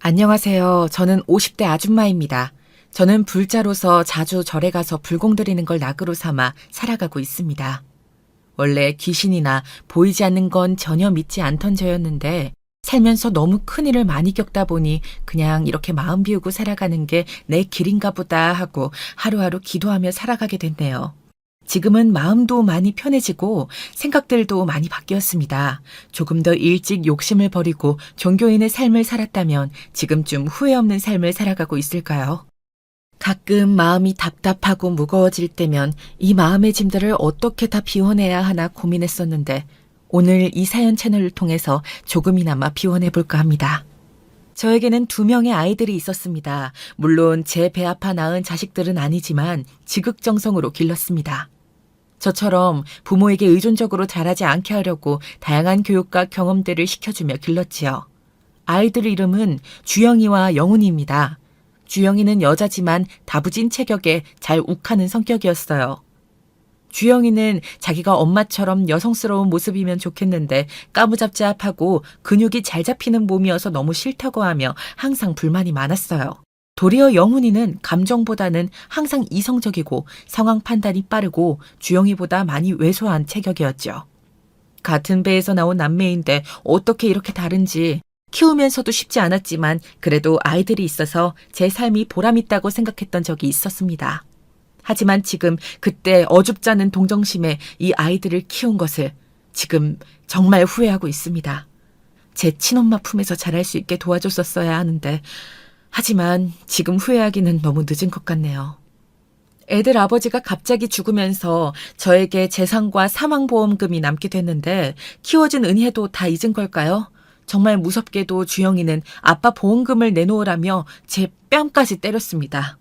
안녕하세요. 저는 50대 아줌마입니다. 저는 불자로서 자주 절에 가서 불공 드리는 걸 낙으로 삼아 살아가고 있습니다. 원래 귀신이나 보이지 않는 건 전혀 믿지 않던 저였는데 살면서 너무 큰일을 많이 겪다 보니 그냥 이렇게 마음 비우고 살아가는 게 내 길인가 보다 하고 하루하루 기도하며 살아가게 됐네요. 지금은 마음도 많이 편해지고 생각들도 많이 바뀌었습니다. 조금 더 일찍 욕심을 버리고 종교인의 삶을 살았다면 지금쯤 후회 없는 삶을 살아가고 있을까요? 가끔 마음이 답답하고 무거워질 때면 이 마음의 짐들을 어떻게 다 비워내야 하나 고민했었는데 오늘 이 사연 채널을 통해서 조금이나마 비워내볼까 합니다. 저에게는 2명의 아이들이 있었습니다. 물론 제 배 아파 낳은 자식들은 아니지만 지극정성으로 길렀습니다. 저처럼 부모에게 의존적으로 자라지 않게 하려고 다양한 교육과 경험들을 시켜주며 길렀지요. 아이들 이름은 주영이와 영훈이입니다. 주영이는 여자지만 다부진 체격에 잘 욱하는 성격이었어요. 주영이는 자기가 엄마처럼 여성스러운 모습이면 좋겠는데 까무잡잡하고 근육이 잘 잡히는 몸이어서 너무 싫다고 하며 항상 불만이 많았어요. 도리어 영훈이는 감정보다는 항상 이성적이고 상황 판단이 빠르고 주영이보다 많이 왜소한 체격이었죠. 같은 배에서 나온 남매인데 어떻게 이렇게 다른지 키우면서도 쉽지 않았지만 그래도 아이들이 있어서 제 삶이 보람있다고 생각했던 적이 있었습니다. 하지만 지금 그때 어줍잖은 동정심에 이 아이들을 키운 것을 지금 정말 후회하고 있습니다. 제 친엄마 품에서 자랄 수 있게 도와줬었어야 하는데 하지만 지금 후회하기는 너무 늦은 것 같네요. 애들 아버지가 갑자기 죽으면서 저에게 재산과 사망보험금이 남게 됐는데 키워준 은혜도 다 잊은 걸까요? 정말 무섭게도 주영이는 아빠 보험금을 내놓으라며 제 뺨까지 때렸습니다.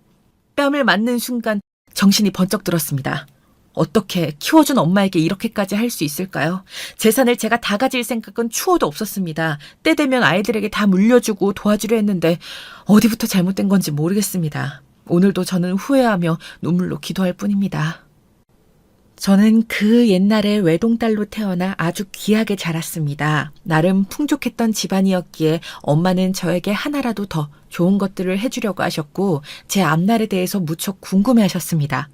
뺨을 맞는 순간 정신이 번쩍 들었습니다. 어떻게 키워준 엄마에게 이렇게까지 할 수 있을까요? 재산을 제가 다 가질 생각은 추호도 없었습니다. 때 되면 아이들에게 다 물려주고 도와주려 했는데 어디부터 잘못된 건지 모르겠습니다. 오늘도 저는 후회하며 눈물로 기도할 뿐입니다. 저는 그 옛날에 외동딸로 태어나 아주 귀하게 자랐습니다. 나름 풍족했던 집안이었기에 엄마는 저에게 하나라도 더 좋은 것들을 해주려고 하셨고 제 앞날에 대해서 무척 궁금해하셨습니다.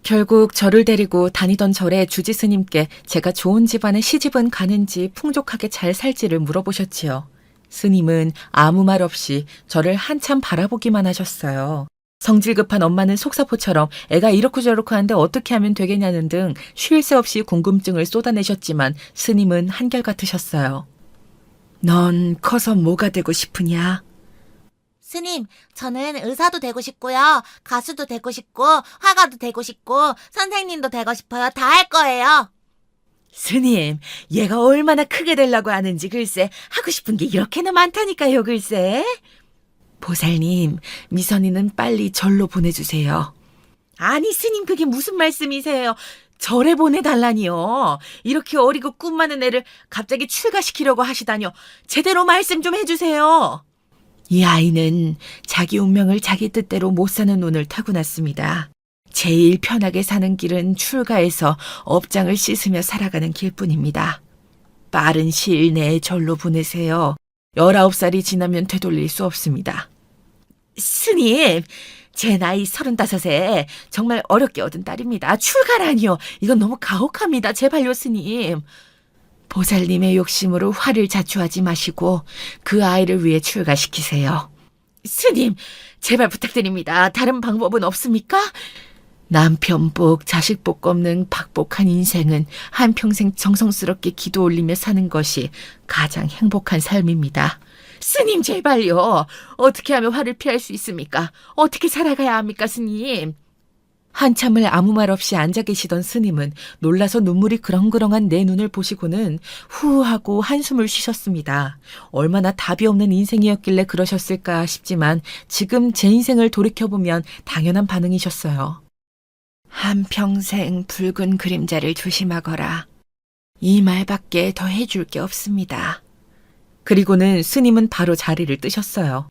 결국 저를 데리고 다니던 절의 주지 스님께 제가 좋은 집안에 시집은 가는지 풍족하게 잘 살지를 물어보셨지요. 스님은 아무 말 없이 저를 한참 바라보기만 하셨어요. 성질 급한 엄마는 속사포처럼 애가 이렇고 저렇고 하는데 어떻게 하면 되겠냐는 등 쉴 새 없이 궁금증을 쏟아내셨지만 스님은 한결같으셨어요. 넌 커서 뭐가 되고 싶으냐? 스님, 저는 의사도 되고 싶고요. 가수도 되고 싶고, 화가도 되고 싶고, 선생님도 되고 싶어요. 다 할 거예요. 스님, 얘가 얼마나 크게 되려고 하는지 글쎄 하고 싶은 게 이렇게나 많다니까요 글쎄. 보살님, 미선이는 빨리 절로 보내주세요. 아니 스님 그게 무슨 말씀이세요? 절에 보내달라니요. 이렇게 어리고 꿈 많은 애를 갑자기 출가시키려고 하시다뇨. 제대로 말씀 좀 해주세요. 이 아이는 자기 운명을 자기 뜻대로 못 사는 운을 타고났습니다. 제일 편하게 사는 길은 출가해서 업장을 씻으며 살아가는 길뿐입니다. 빠른 시일 내에 절로 보내세요. 19살이 지나면 되돌릴 수 없습니다. 스님, 제 나이 35에 정말 어렵게 얻은 딸입니다. 출가라니요. 이건 너무 가혹합니다. 제발요, 스님. 보살님의 욕심으로 화를 자초하지 마시고 그 아이를 위해 출가시키세요. 스님, 제발 부탁드립니다. 다른 방법은 없습니까? 남편 복, 자식 복 없는 박복한 인생은 한평생 정성스럽게 기도 올리며 사는 것이 가장 행복한 삶입니다. 스님 제발요. 어떻게 하면 화를 피할 수 있습니까? 어떻게 살아가야 합니까, 스님? 한참을 아무 말 없이 앉아 계시던 스님은 놀라서 눈물이 그렁그렁한 내 눈을 보시고는 후 하고 한숨을 쉬셨습니다. 얼마나 답이 없는 인생이었길래 그러셨을까 싶지만 지금 제 인생을 돌이켜보면 당연한 반응이셨어요. 한평생 붉은 그림자를 조심하거라. 이 말밖에 더 해줄 게 없습니다. 그리고는 스님은 바로 자리를 뜨셨어요.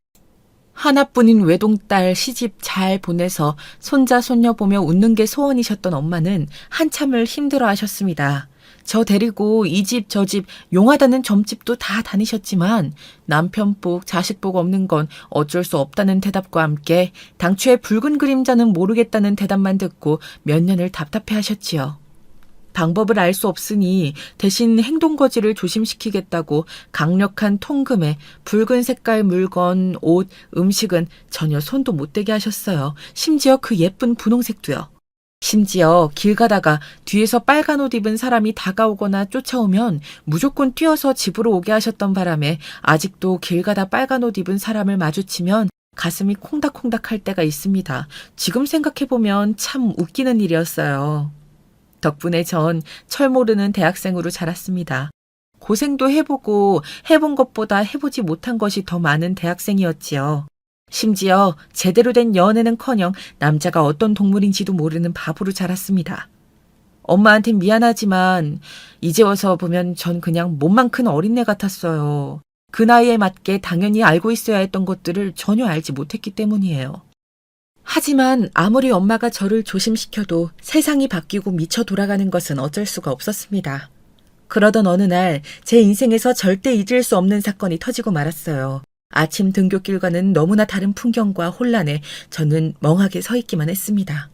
하나뿐인 외동딸 시집 잘 보내서 손자 손녀 보며 웃는 게 소원이셨던 엄마는 한참을 힘들어 하셨습니다. 저 데리고 이 집 저 집 용하다는 점집도 다 다니셨지만 남편 복 자식 복 없는 건 어쩔 수 없다는 대답과 함께 당초에 붉은 그림자는 모르겠다는 대답만 듣고 몇 년을 답답해 하셨지요. 방법을 알 수 없으니 대신 행동거지를 조심시키겠다고 강력한 통금에 붉은 색깔 물건, 옷, 음식은 전혀 손도 못 대게 하셨어요. 심지어 그 예쁜 분홍색도요. 심지어 길 가다가 뒤에서 빨간 옷 입은 사람이 다가오거나 쫓아오면 무조건 뛰어서 집으로 오게 하셨던 바람에 아직도 길 가다 빨간 옷 입은 사람을 마주치면 가슴이 콩닥콩닥 할 때가 있습니다. 지금 생각해보면 참 웃기는 일이었어요. 덕분에 전 철 모르는 대학생으로 자랐습니다. 고생도 해보고 해본 것보다 해보지 못한 것이 더 많은 대학생이었지요. 심지어 제대로 된 연애는커녕 남자가 어떤 동물인지도 모르는 바보로 자랐습니다. 엄마한텐 미안하지만 이제 와서 보면 전 그냥 몸만 큰 어린애 같았어요. 그 나이에 맞게 당연히 알고 있어야 했던 것들을 전혀 알지 못했기 때문이에요. 하지만 아무리 엄마가 저를 조심시켜도 세상이 바뀌고 미쳐 돌아가는 것은 어쩔 수가 없었습니다. 그러던 어느 날 제 인생에서 절대 잊을 수 없는 사건이 터지고 말았어요. 아침 등굣길과는 너무나 다른 풍경과 혼란에 저는 멍하게 서 있기만 했습니다.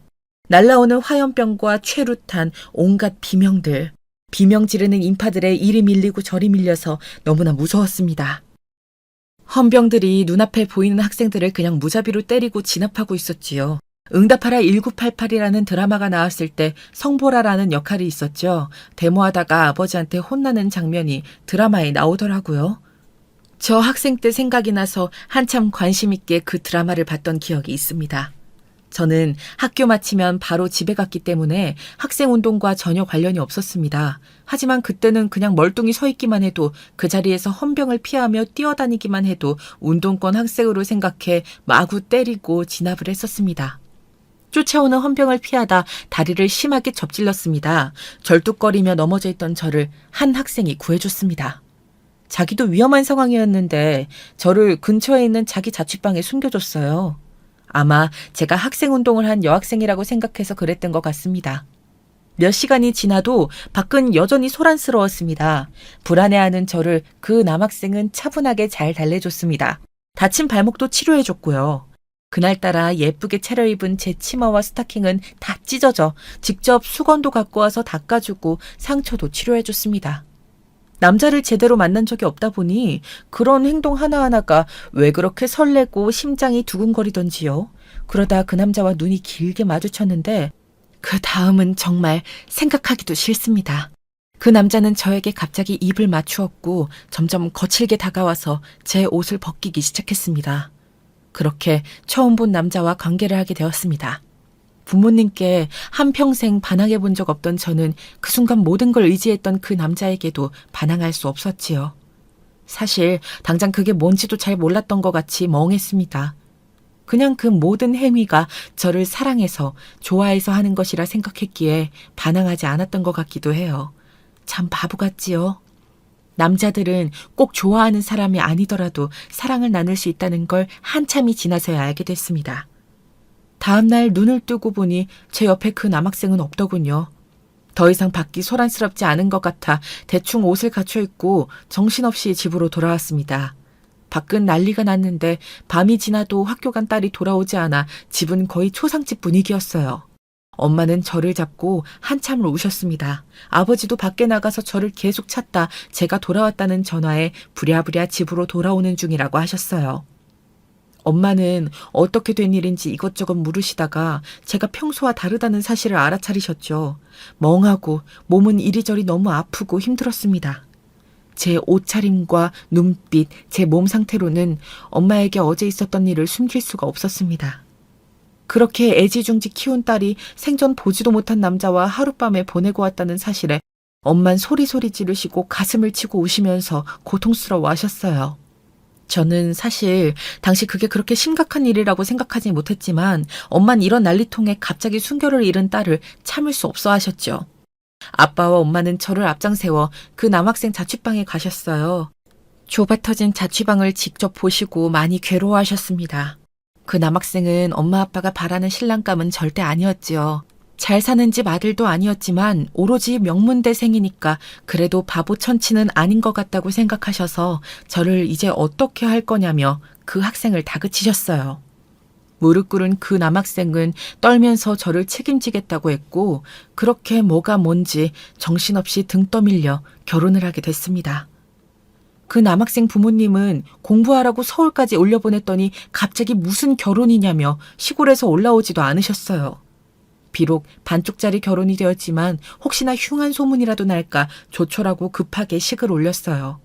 날라오는 화염병과 최루탄, 온갖 비명들, 비명 지르는 인파들의 이리 밀리고 저리 밀려서 너무나 무서웠습니다. 헌병들이 눈앞에 보이는 학생들을 그냥 무자비로 때리고 진압하고 있었지요. 응답하라 1988이라는 드라마가 나왔을 때 성보라라는 역할이 있었죠. 데모하다가 아버지한테 혼나는 장면이 드라마에 나오더라고요. 저 학생 때 생각이 나서 한참 관심 있게 그 드라마를 봤던 기억이 있습니다. 저는 학교 마치면 바로 집에 갔기 때문에 학생운동과 전혀 관련이 없었습니다. 하지만 그때는 그냥 멀뚱히 서 있기만 해도 그 자리에서 헌병을 피하며 뛰어다니기만 해도 운동권 학생으로 생각해 마구 때리고 진압을 했었습니다. 쫓아오는 헌병을 피하다 다리를 심하게 접질렀습니다. 절뚝거리며 넘어져 있던 저를 한 학생이 구해줬습니다. 자기도 위험한 상황이었는데 저를 근처에 있는 자기 자취방에 숨겨줬어요. 아마 제가 학생운동을 한 여학생이라고 생각해서 그랬던 것 같습니다. 몇 시간이 지나도 밖은 여전히 소란스러웠습니다. 불안해하는 저를 그 남학생은 차분하게 잘 달래줬습니다. 다친 발목도 치료해줬고요. 그날따라 예쁘게 차려입은 제 치마와 스타킹은 다 찢어져 직접 수건도 갖고 와서 닦아주고 상처도 치료해줬습니다. 남자를 제대로 만난 적이 없다 보니 그런 행동 하나하나가 왜 그렇게 설레고 심장이 두근거리던지요. 그러다 그 남자와 눈이 길게 마주쳤는데 그 다음은 정말 생각하기도 싫습니다. 그 남자는 저에게 갑자기 입을 맞추었고 점점 거칠게 다가와서 제 옷을 벗기기 시작했습니다. 그렇게 처음 본 남자와 관계를 하게 되었습니다. 부모님께 한평생 반항해 본 적 없던 저는 그 순간 모든 걸 의지했던 그 남자에게도 반항할 수 없었지요. 사실 당장 그게 뭔지도 잘 몰랐던 것 같이 멍했습니다. 그냥 그 모든 행위가 저를 사랑해서 좋아해서 하는 것이라 생각했기에 반항하지 않았던 것 같기도 해요. 참 바보 같지요? 남자들은 꼭 좋아하는 사람이 아니더라도 사랑을 나눌 수 있다는 걸 한참이 지나서야 알게 됐습니다. 다음날 눈을 뜨고 보니 제 옆에 그 남학생은 없더군요. 더 이상 밖이 소란스럽지 않은 것 같아 대충 옷을 갖춰 입고 정신없이 집으로 돌아왔습니다. 밖은 난리가 났는데 밤이 지나도 학교 간 딸이 돌아오지 않아 집은 거의 초상집 분위기였어요. 엄마는 저를 잡고 한참을 우셨습니다. 아버지도 밖에 나가서 저를 계속 찾다 제가 돌아왔다는 전화에 부랴부랴 집으로 돌아오는 중이라고 하셨어요. 엄마는 어떻게 된 일인지 이것저것 물으시다가 제가 평소와 다르다는 사실을 알아차리셨죠. 멍하고 몸은 이리저리 너무 아프고 힘들었습니다. 제 옷차림과 눈빛, 제 몸 상태로는 엄마에게 어제 있었던 일을 숨길 수가 없었습니다. 그렇게 애지중지 키운 딸이 생전 보지도 못한 남자와 하룻밤에 보내고 왔다는 사실에 엄만 소리소리 지르시고 가슴을 치고 우시면서 고통스러워 하셨어요. 저는 사실 당시 그게 그렇게 심각한 일이라고 생각하지 못했지만 엄만 이런 난리통에 갑자기 순결을 잃은 딸을 참을 수 없어 하셨죠. 아빠와 엄마는 저를 앞장세워 그 남학생 자취방에 가셨어요. 좁아터진 자취방을 직접 보시고 많이 괴로워하셨습니다. 그 남학생은 엄마 아빠가 바라는 신랑감은 절대 아니었지요. 잘 사는 집 아들도 아니었지만 오로지 명문대생이니까 그래도 바보 천치는 아닌 것 같다고 생각하셔서 저를 이제 어떻게 할 거냐며 그 학생을 다그치셨어요. 무릎 꿇은 그 남학생은 떨면서 저를 책임지겠다고 했고 그렇게 뭐가 뭔지 정신없이 등 떠밀려 결혼을 하게 됐습니다. 그 남학생 부모님은 공부하라고 서울까지 올려보냈더니 갑자기 무슨 결혼이냐며 시골에서 올라오지도 않으셨어요. 비록 반쪽짜리 결혼이 되었지만 혹시나 흉한 소문이라도 날까 조촐하고 급하게 식을 올렸어요.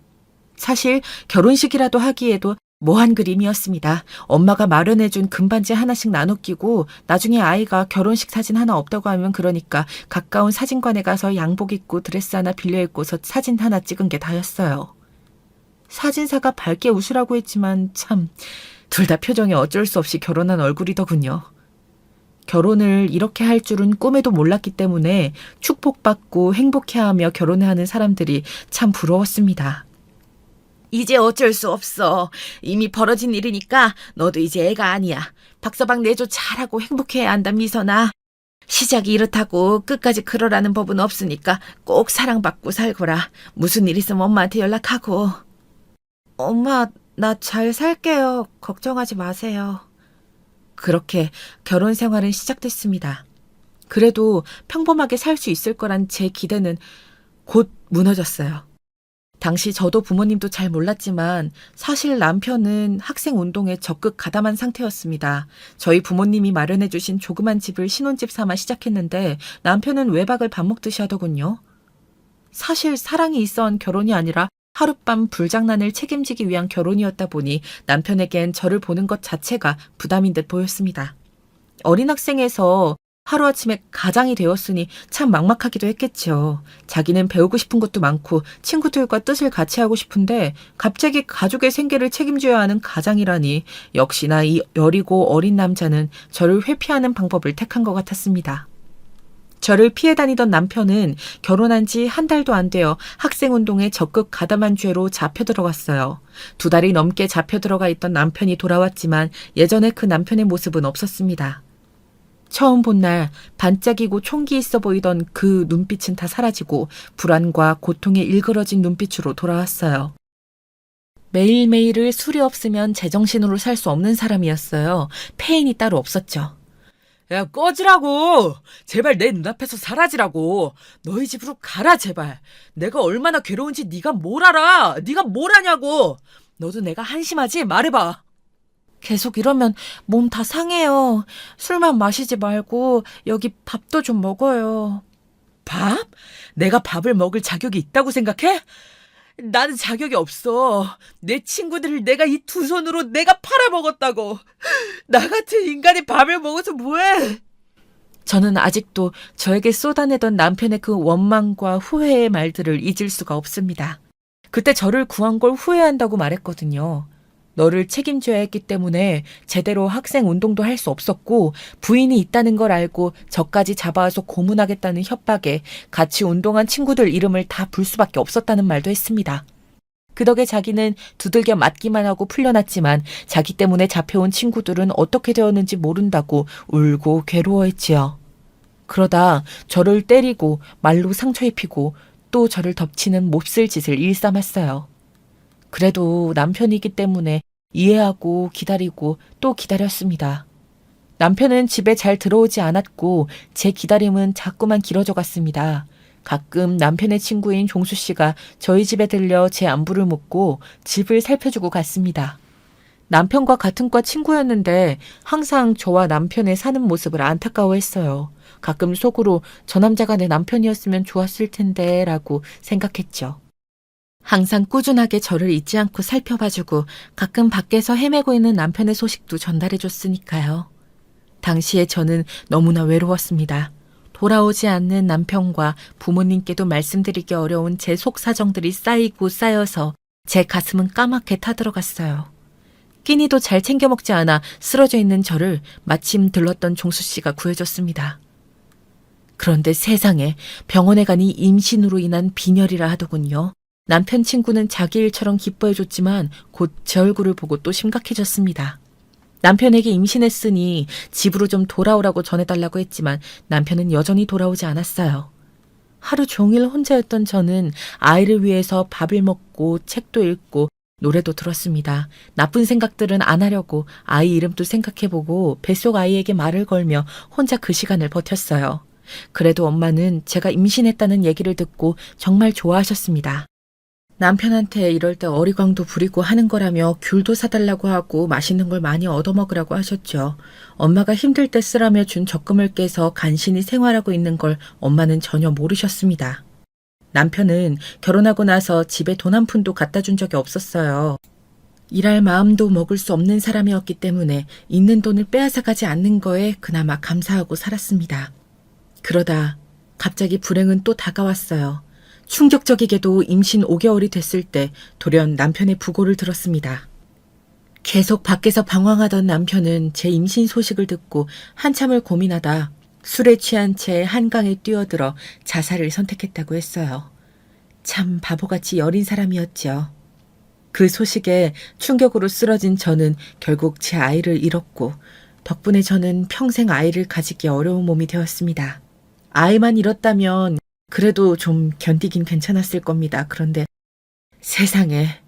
사실 결혼식이라도 하기에도 모한 그림이었습니다. 엄마가 마련해준 금반지 하나씩 나눠 끼고 나중에 아이가 결혼식 사진 하나 없다고 하면 그러니까 가까운 사진관에 가서 양복 입고 드레스 하나 빌려 입고서 사진 하나 찍은 게 다였어요. 사진사가 밝게 웃으라고 했지만 참 둘 다 표정이 어쩔 수 없이 결혼한 얼굴이더군요. 결혼을 이렇게 할 줄은 꿈에도 몰랐기 때문에 축복받고 행복해하며 결혼하는 사람들이 참 부러웠습니다. 이제 어쩔 수 없어. 이미 벌어진 일이니까 너도 이제 애가 아니야. 박서방 내조 잘하고 행복해야 한다, 미선아. 시작이 이렇다고 끝까지 그러라는 법은 없으니까 꼭 사랑받고 살거라. 무슨 일 있으면 엄마한테 연락하고. 엄마, 나 잘 살게요. 걱정하지 마세요. 그렇게 결혼 생활은 시작됐습니다. 그래도 평범하게 살 수 있을 거란 제 기대는 곧 무너졌어요. 당시 저도 부모님도 잘 몰랐지만 사실 남편은 학생 운동에 적극 가담한 상태였습니다. 저희 부모님이 마련해 주신 조그만 집을 신혼집 삼아 시작했는데 남편은 외박을 밥 먹듯이 하더군요. 사실 사랑이 있어 한 결혼이 아니라 하룻밤 불장난을 책임지기 위한 결혼이었다 보니 남편에겐 저를 보는 것 자체가 부담인 듯 보였습니다. 어린 학생에서 하루아침에 가장이 되었으니 참 막막하기도 했겠죠. 자기는 배우고 싶은 것도 많고 친구들과 뜻을 같이 하고 싶은데 갑자기 가족의 생계를 책임져야 하는 가장이라니 역시나 이 여리고 어린 남자는 저를 회피하는 방법을 택한 것 같았습니다. 저를 피해 다니던 남편은 결혼한 지 한 달도 안 되어 학생운동에 적극 가담한 죄로 잡혀 들어갔어요. 2달이 넘게 잡혀 들어가 있던 남편이 돌아왔지만 예전에 그 남편의 모습은 없었습니다. 처음 본 날 반짝이고 총기 있어 보이던 그 눈빛은 다 사라지고 불안과 고통에 일그러진 눈빛으로 돌아왔어요. 매일매일을 술이 없으면 제정신으로 살 수 없는 사람이었어요. 페인이 따로 없었죠. 야, 꺼지라고! 제발 내 눈앞에서 사라지라고! 너희 집으로 가라, 제발! 내가 얼마나 괴로운지 네가 뭘 알아! 네가 뭘 아냐고! 너도 내가 한심하지? 말해봐! 계속 이러면 몸 다 상해요. 술만 마시지 말고 여기 밥도 좀 먹어요. 밥? 내가 밥을 먹을 자격이 있다고 생각해? 나는 자격이 없어. 내 친구들을 내가 이 2손으로 내가 팔아먹었다고. 나 같은 인간이 밥을 먹어서 뭐해? 저는 아직도 저에게 쏟아내던 남편의 그 원망과 후회의 말들을 잊을 수가 없습니다. 그때 저를 구한 걸 후회한다고 말했거든요. 너를 책임져야 했기 때문에 제대로 학생 운동도 할 수 없었고 부인이 있다는 걸 알고 저까지 잡아와서 고문하겠다는 협박에 같이 운동한 친구들 이름을 다 불 수밖에 없었다는 말도 했습니다. 그 덕에 자기는 두들겨 맞기만 하고 풀려났지만 자기 때문에 잡혀온 친구들은 어떻게 되었는지 모른다고 울고 괴로워했지요. 그러다 저를 때리고 말로 상처 입히고 또 저를 덮치는 몹쓸 짓을 일삼았어요. 그래도 남편이기 때문에 이해하고 기다리고 또 기다렸습니다. 남편은 집에 잘 들어오지 않았고 제 기다림은 자꾸만 길어져 갔습니다. 가끔 남편의 친구인 종수 씨가 저희 집에 들려 제 안부를 묻고 집을 살펴주고 갔습니다. 남편과 같은 과 친구였는데 항상 저와 남편의 사는 모습을 안타까워했어요. 가끔 속으로 저 남자가 내 남편이었으면 좋았을 텐데 라고 생각했죠. 항상 꾸준하게 저를 잊지 않고 살펴봐주고 가끔 밖에서 헤매고 있는 남편의 소식도 전달해줬으니까요. 당시에 저는 너무나 외로웠습니다. 돌아오지 않는 남편과 부모님께도 말씀드리기 어려운 제 속사정들이 쌓이고 쌓여서 제 가슴은 까맣게 타들어갔어요. 끼니도 잘 챙겨 먹지 않아 쓰러져 있는 저를 마침 들렀던 종수 씨가 구해줬습니다. 그런데 세상에 병원에 가니 임신으로 인한 빈혈이라 하더군요. 남편 친구는 자기 일처럼 기뻐해줬지만 곧 제 얼굴을 보고 또 심각해졌습니다. 남편에게 임신했으니 집으로 좀 돌아오라고 전해달라고 했지만 남편은 여전히 돌아오지 않았어요. 하루 종일 혼자였던 저는 아이를 위해서 밥을 먹고 책도 읽고 노래도 들었습니다. 나쁜 생각들은 안 하려고 아이 이름도 생각해보고 뱃속 아이에게 말을 걸며 혼자 그 시간을 버텼어요. 그래도 엄마는 제가 임신했다는 얘기를 듣고 정말 좋아하셨습니다. 남편한테 이럴 때 어리광도 부리고 하는 거라며 귤도 사달라고 하고 맛있는 걸 많이 얻어먹으라고 하셨죠. 엄마가 힘들 때 쓰라며 준 적금을 깨서 간신히 생활하고 있는 걸 엄마는 전혀 모르셨습니다. 남편은 결혼하고 나서 집에 돈 한 푼도 갖다 준 적이 없었어요. 일할 마음도 먹을 수 없는 사람이었기 때문에 있는 돈을 빼앗아가지 않는 거에 그나마 감사하고 살았습니다. 그러다 갑자기 불행은 또 다가왔어요. 충격적이게도 임신 5개월이 됐을 때 돌연 남편의 부고를 들었습니다. 계속 밖에서 방황하던 남편은 제 임신 소식을 듣고 한참을 고민하다 술에 취한 채 한강에 뛰어들어 자살을 선택했다고 했어요. 참 바보같이 여린 사람이었죠. 그 소식에 충격으로 쓰러진 저는 결국 제 아이를 잃었고 덕분에 저는 평생 아이를 가지기 어려운 몸이 되었습니다. 아이만 잃었다면 그래도 좀 견디긴 괜찮았을 겁니다. 그런데 세상에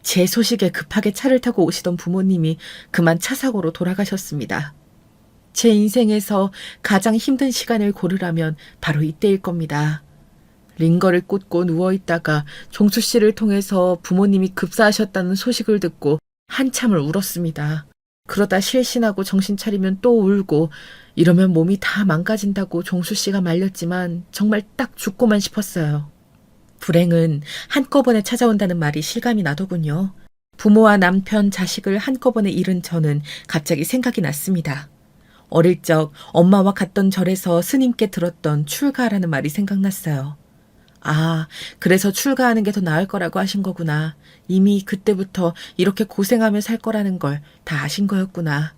제 소식에 급하게 차를 타고 오시던 부모님이 그만 차 사고로 돌아가셨습니다. 제 인생에서 가장 힘든 시간을 고르라면 바로 이때일 겁니다. 링거를 꽂고 누워있다가 종수 씨를 통해서 부모님이 급사하셨다는 소식을 듣고 한참을 울었습니다. 그러다 실신하고 정신 차리면 또 울고 이러면 몸이 다 망가진다고 종수 씨가 말렸지만 정말 딱 죽고만 싶었어요. 불행은 한꺼번에 찾아온다는 말이 실감이 나더군요. 부모와 남편, 자식을 한꺼번에 잃은 저는 갑자기 생각이 났습니다. 어릴 적 엄마와 갔던 절에서 스님께 들었던 출가라는 말이 생각났어요. 아, 그래서 출가하는 게 더 나을 거라고 하신 거구나. 이미 그때부터 이렇게 고생하며 살 거라는 걸 다 아신 거였구나.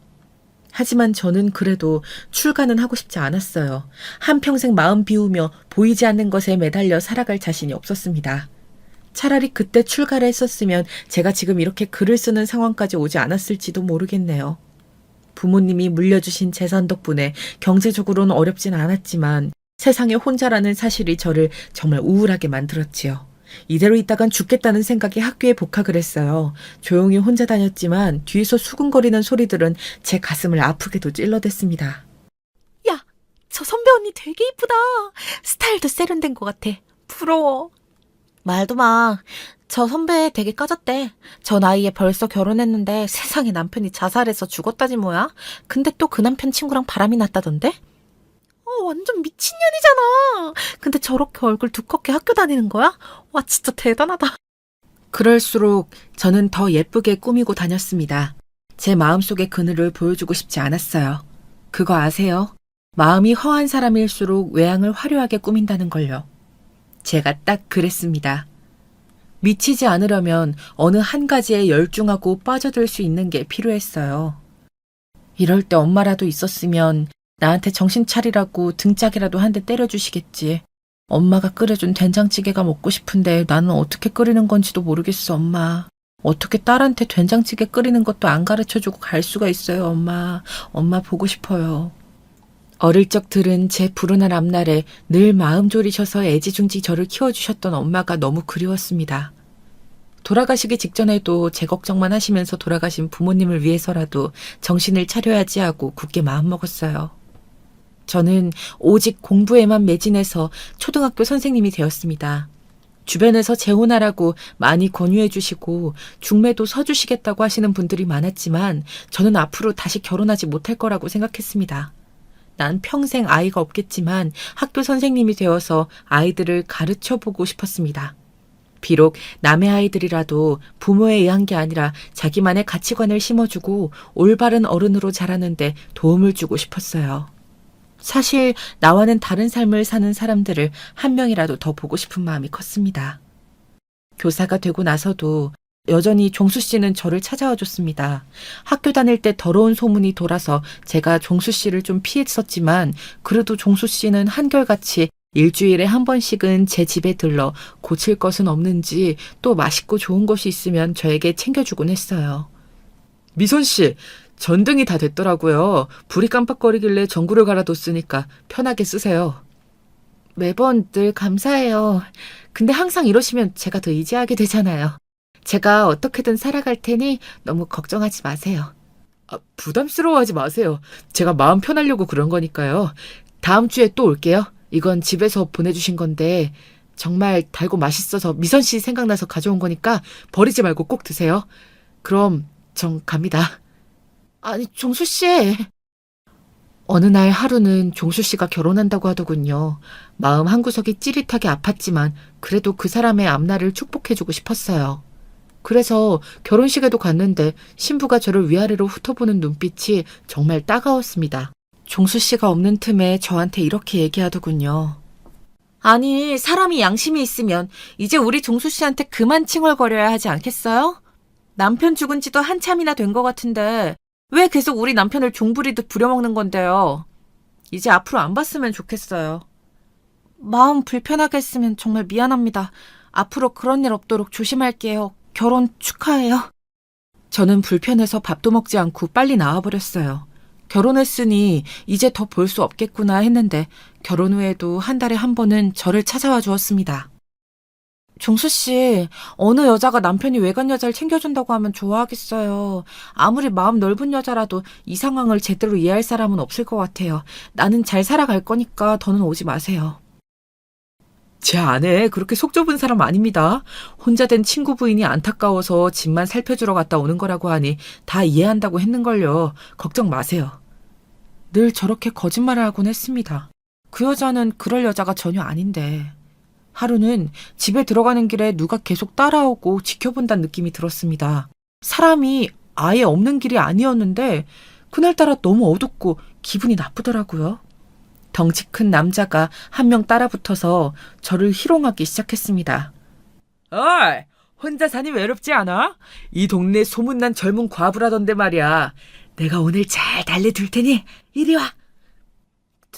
하지만 저는 그래도 출가는 하고 싶지 않았어요. 한평생 마음 비우며 보이지 않는 것에 매달려 살아갈 자신이 없었습니다. 차라리 그때 출가를 했었으면 제가 지금 이렇게 글을 쓰는 상황까지 오지 않았을지도 모르겠네요. 부모님이 물려주신 재산 덕분에 경제적으로는 어렵진 않았지만 세상에 혼자라는 사실이 저를 정말 우울하게 만들었지요. 이대로 있다간 죽겠다는 생각이 학교에 복학을 했어요. 조용히 혼자 다녔지만 뒤에서 수근거리는 소리들은 제 가슴을 아프게도 찔러댔습니다. 야, 저 선배 언니 되게 이쁘다. 스타일도 세련된 것 같아. 부러워. 말도 마. 저 선배 되게 까졌대. 저 나이에 벌써 결혼했는데 세상에 남편이 자살해서 죽었다지 뭐야. 근데 또 그 남편 친구랑 바람이 났다던데? 완전 미친년이잖아. 근데 저렇게 얼굴 두껍게 학교 다니는 거야? 와, 진짜 대단하다. 그럴수록 저는 더 예쁘게 꾸미고 다녔습니다. 제 마음속의 그늘을 보여주고 싶지 않았어요. 그거 아세요? 마음이 허한 사람일수록 외양을 화려하게 꾸민다는 걸요. 제가 딱 그랬습니다. 미치지 않으려면 어느 한 가지에 열중하고 빠져들 수 있는 게 필요했어요. 이럴 때 엄마라도 있었으면 나한테 정신 차리라고 등짝이라도 한 대 때려주시겠지. 엄마가 끓여준 된장찌개가 먹고 싶은데 나는 어떻게 끓이는 건지도 모르겠어, 엄마. 어떻게 딸한테 된장찌개 끓이는 것도 안 가르쳐주고 갈 수가 있어요, 엄마. 엄마 보고 싶어요. 어릴 적 들은 제 불운한 앞날에 늘 마음 졸이셔서 애지중지 저를 키워주셨던 엄마가 너무 그리웠습니다. 돌아가시기 직전에도 제 걱정만 하시면서 돌아가신 부모님을 위해서라도 정신을 차려야지 하고 굳게 마음먹었어요. 저는 오직 공부에만 매진해서 초등학교 선생님이 되었습니다. 주변에서 재혼하라고 많이 권유해 주시고 중매도 서주시겠다고 하시는 분들이 많았지만 저는 앞으로 다시 결혼하지 못할 거라고 생각했습니다. 난 평생 아이가 없겠지만 학교 선생님이 되어서 아이들을 가르쳐보고 싶었습니다. 비록 남의 아이들이라도 부모에 의한 게 아니라 자기만의 가치관을 심어주고 올바른 어른으로 자라는데 도움을 주고 싶었어요. 사실 나와는 다른 삶을 사는 사람들을 한 명이라도 더 보고 싶은 마음이 컸습니다. 교사가 되고 나서도 여전히 종수 씨는 저를 찾아와 줬습니다. 학교 다닐 때 더러운 소문이 돌아서 제가 종수 씨를 좀 피했었지만 그래도 종수 씨는 한결같이 일주일에 한 번씩은 제 집에 들러 고칠 것은 없는지 또 맛있고 좋은 것이 있으면 저에게 챙겨주곤 했어요. 미선 씨, 전등이 다 됐더라고요. 불이 깜빡거리길래 전구를 갈아뒀으니까 편하게 쓰세요. 매번 늘 감사해요. 근데 항상 이러시면 제가 더 의지하게 되잖아요. 제가 어떻게든 살아갈 테니 너무 걱정하지 마세요. 부담스러워하지 마세요. 제가 마음 편하려고 그런 거니까요. 다음 주에 또 올게요. 이건 집에서 보내주신 건데 정말 달고 맛있어서 미선 씨 생각나서 가져온 거니까 버리지 말고 꼭 드세요. 그럼 전 갑니다. 아니, 종수 씨. 어느 날 하루는 종수 씨가 결혼한다고 하더군요. 마음 한구석이 찌릿하게 아팠지만 그래도 그 사람의 앞날을 축복해주고 싶었어요. 그래서 결혼식에도 갔는데 신부가 저를 위아래로 훑어보는 눈빛이 정말 따가웠습니다. 종수 씨가 없는 틈에 저한테 이렇게 얘기하더군요. 아니, 사람이 양심이 있으면 이제 우리 종수 씨한테 그만 칭얼거려야 하지 않겠어요? 남편 죽은 지도 한참이나 된 것 같은데 왜 계속 우리 남편을 종부리듯 부려먹는 건데요? 이제 앞으로 안 봤으면 좋겠어요. 마음 불편하게 했으면 정말 미안합니다. 앞으로 그런 일 없도록 조심할게요. 결혼 축하해요. 저는 불편해서 밥도 먹지 않고 빨리 나와버렸어요. 결혼했으니 이제 더 볼 수 없겠구나 했는데 결혼 후에도 한 달에 한 번은 저를 찾아와 주었습니다. 종수 씨, 어느 여자가 남편이 외간 여자를 챙겨준다고 하면 좋아하겠어요. 아무리 마음 넓은 여자라도 이 상황을 제대로 이해할 사람은 없을 것 같아요. 나는 잘 살아갈 거니까 더는 오지 마세요. 제 아내 그렇게 속 좁은 사람 아닙니다. 혼자 된 친구 부인이 안타까워서 집만 살펴주러 갔다 오는 거라고 하니 다 이해한다고 했는걸요. 걱정 마세요. 늘 저렇게 거짓말을 하곤 했습니다. 그 여자는 그럴 여자가 전혀 아닌데. 하루는 집에 들어가는 길에 누가 계속 따라오고 지켜본다는 느낌이 들었습니다. 사람이 아예 없는 길이 아니었는데 그날따라 너무 어둡고 기분이 나쁘더라고요. 덩치 큰 남자가 한 명 따라붙어서 저를 희롱하기 시작했습니다. 어이, 혼자 사니 외롭지 않아? 이 동네 소문난 젊은 과부라던데 말이야. 내가 오늘 잘 달래둘 테니 이리 와.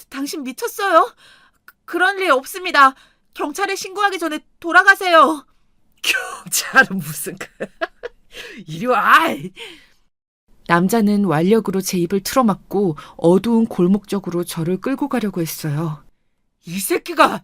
당신 미쳤어요? 그런 일 없습니다. 경찰에 신고하기 전에 돌아가세요. 경찰은 무슨... 이리 와. 남자는 완력으로 제 입을 틀어막고 어두운 골목 쪽으로 저를 끌고 가려고 했어요. 이 새끼가!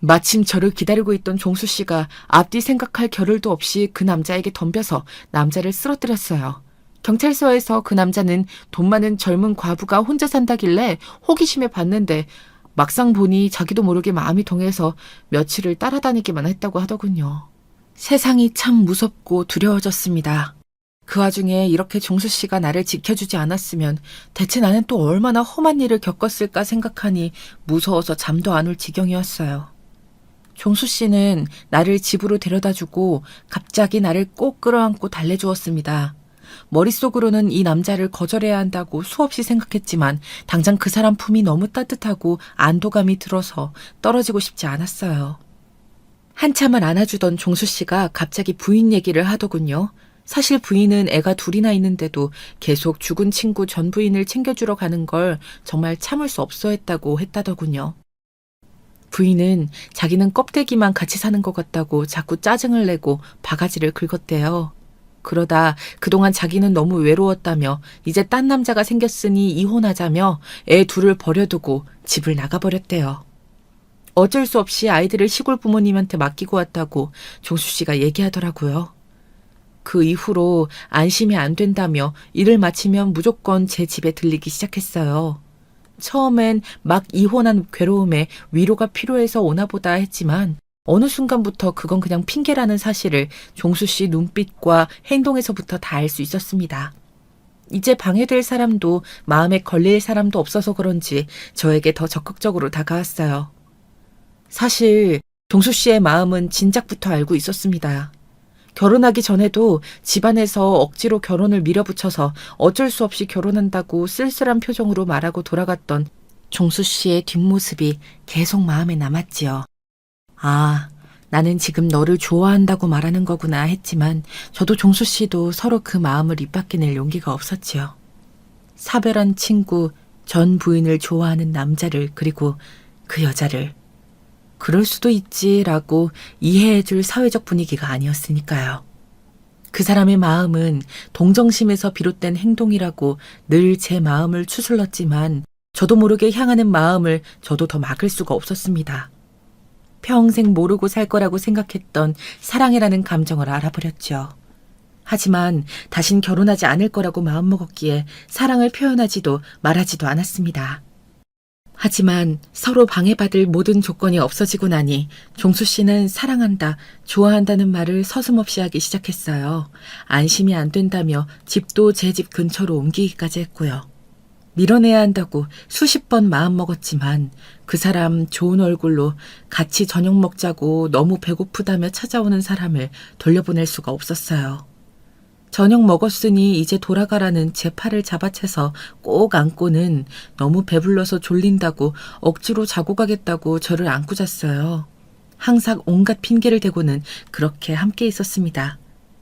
마침 저를 기다리고 있던 종수 씨가 앞뒤 생각할 겨를도 없이 그 남자에게 덤벼서 남자를 쓰러뜨렸어요. 경찰서에서 그 남자는 돈 많은 젊은 과부가 혼자 산다길래 호기심에 봤는데 막상 보니 자기도 모르게 마음이 동해서 며칠을 따라다니기만 했다고 하더군요. 세상이 참 무섭고 두려워졌습니다. 그 와중에 이렇게 종수 씨가 나를 지켜주지 않았으면 대체 나는 또 얼마나 험한 일을 겪었을까 생각하니 무서워서 잠도 안 올 지경이었어요. 종수 씨는 나를 집으로 데려다주고 갑자기 나를 꼭 끌어안고 달래주었습니다. 머릿속으로는 이 남자를 거절해야 한다고 수없이 생각했지만 당장 그 사람 품이 너무 따뜻하고 안도감이 들어서 떨어지고 싶지 않았어요. 한참을 안아주던 종수 씨가 갑자기 부인 얘기를 하더군요. 사실 부인은 애가 둘이나 있는데도 계속 죽은 친구 전 부인을 챙겨주러 가는 걸 정말 참을 수 없어 했다고 했다더군요. 부인은 자기는 껍데기만 같이 사는 것 같다고 자꾸 짜증을 내고 바가지를 긁었대요. 그러다 그동안 자기는 너무 외로웠다며 이제 딴 남자가 생겼으니 이혼하자며 애 둘을 버려두고 집을 나가버렸대요. 어쩔 수 없이 아이들을 시골 부모님한테 맡기고 왔다고 종수 씨가 얘기하더라고요. 그 이후로 안심이 안 된다며 일을 마치면 무조건 제 집에 들리기 시작했어요. 처음엔 막 이혼한 괴로움에 위로가 필요해서 오나 보다 했지만 어느 순간부터 그건 그냥 핑계라는 사실을 종수 씨 눈빛과 행동에서부터 다 알 수 있었습니다. 이제 방해될 사람도 마음에 걸릴 사람도 없어서 그런지 저에게 더 적극적으로 다가왔어요. 사실 종수 씨의 마음은 진작부터 알고 있었습니다. 결혼하기 전에도 집안에서 억지로 결혼을 밀어붙여서 어쩔 수 없이 결혼한다고 쓸쓸한 표정으로 말하고 돌아갔던 종수 씨의 뒷모습이 계속 마음에 남았지요. 아, 나는 지금 너를 좋아한다고 말하는 거구나 했지만 저도 종수 씨도 서로 그 마음을 입 밖에 용기가 없었지요. 사별한 친구, 전 부인을 좋아하는 남자를 그리고 그 여자를 그럴 수도 있지라고 이해해줄 사회적 분위기가 아니었으니까요. 그 사람의 마음은 동정심에서 비롯된 행동이라고 늘 제 마음을 추슬렀지만 저도 모르게 향하는 마음을 저도 더 막을 수가 없었습니다. 평생 모르고 살 거라고 생각했던 사랑이라는 감정을 알아버렸죠. 하지만 다신 결혼하지 않을 거라고 마음먹었기에 사랑을 표현하지도 말하지도 않았습니다. 하지만 서로 방해받을 모든 조건이 없어지고 나니 종수 씨는 사랑한다, 좋아한다는 말을 서슴없이 하기 시작했어요. 안심이 안 된다며 집도 제 집 근처로 옮기기까지 했고요. 밀어내야 한다고 수십 번 마음먹었지만 그 사람 좋은 얼굴로 같이 저녁 먹자고 너무 배고프다며 찾아오는 사람을 돌려보낼 수가 없었어요. 저녁 먹었으니 이제 돌아가라는 제 팔을 잡아채서 꼭 안고는 너무 배불러서 졸린다고 억지로 자고 가겠다고 저를 안고 잤어요. 항상 온갖 핑계를 대고는 그렇게 함께 있었습니다.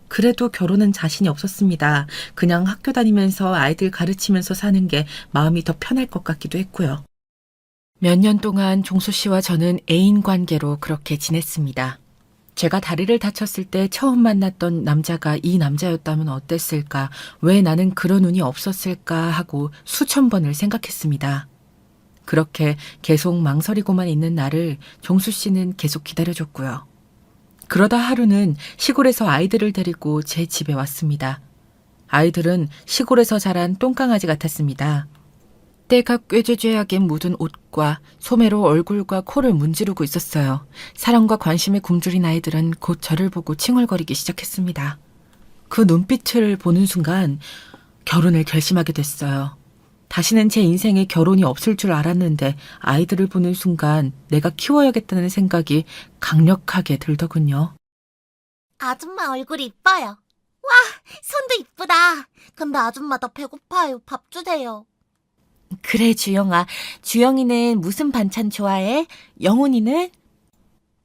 그래도 결혼은 자신이 없었습니다. 그냥 학교 다니면서 아이들 가르치면서 사는 게 마음이 더 편할 것 같기도 했고요. 몇 년 동안 종수 씨와 저는 애인 관계로 그렇게 지냈습니다. 제가 다리를 다쳤을 때 처음 만났던 남자가 이 남자였다면 어땠을까, 왜 나는 그런 운이 없었을까 하고 수천 번을 생각했습니다. 그렇게 계속 망설이고만 있는 나를 종수 씨는 계속 기다려줬고요. 그러다 하루는 시골에서 아이들을 데리고 제 집에 왔습니다. 아이들은 시골에서 자란 똥강아지 같았습니다. 때가 꾀죄죄하게 묻은 옷과 소매로 얼굴과 코를 문지르고 있었어요. 사랑과 관심에 굶주린 아이들은 곧 저를 보고 칭얼거리기 시작했습니다. 그 눈빛을 보는 순간 결혼을 결심하게 됐어요. 다시는 제 인생에 결혼이 없을 줄 알았는데 아이들을 보는 순간 내가 키워야겠다는 생각이 강력하게 들더군요. 아줌마 얼굴이 이뻐요. 와, 손도 이쁘다. 근데 아줌마 나 배고파요. 밥 주세요. 그래, 주영아. 주영이는 무슨 반찬 좋아해? 영훈이는?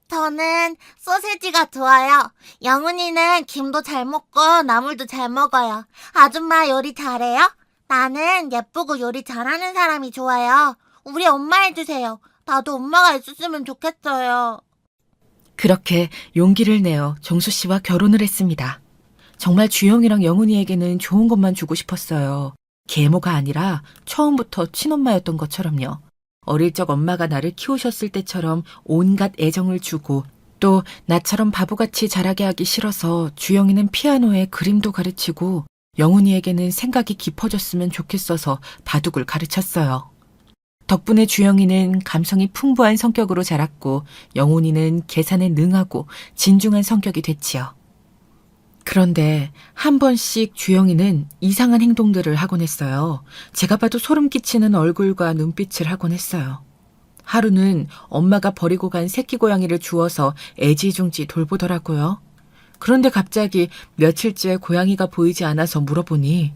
저는 소세지가 좋아요. 영훈이는 김도 잘 먹고 나물도 잘 먹어요. 아줌마 요리 잘해요? 나는 예쁘고 요리 잘하는 사람이 좋아요. 우리 엄마 해주세요. 나도 엄마가 있었으면 좋겠어요. 그렇게 용기를 내어 정수 씨와 결혼을 했습니다. 정말 주영이랑 영훈이에게는 좋은 것만 주고 싶었어요. 계모가 아니라 처음부터 친엄마였던 것처럼요. 어릴 적 엄마가 나를 키우셨을 때처럼 온갖 애정을 주고 또 나처럼 바보같이 자라게 하기 싫어서 주영이는 피아노에 그림도 가르치고 영훈이에게는 생각이 깊어졌으면 좋겠어서 바둑을 가르쳤어요. 덕분에 주영이는 감성이 풍부한 성격으로 자랐고 영훈이는 계산에 능하고 진중한 성격이 됐지요. 그런데 한 번씩 주영이는 이상한 행동들을 하곤 했어요. 제가 봐도 소름 끼치는 얼굴과 눈빛을 하곤 했어요. 하루는 엄마가 버리고 간 새끼 고양이를 주워서 애지중지 돌보더라고요. 그런데 갑자기 며칠째 고양이가 보이지 않아서 물어보니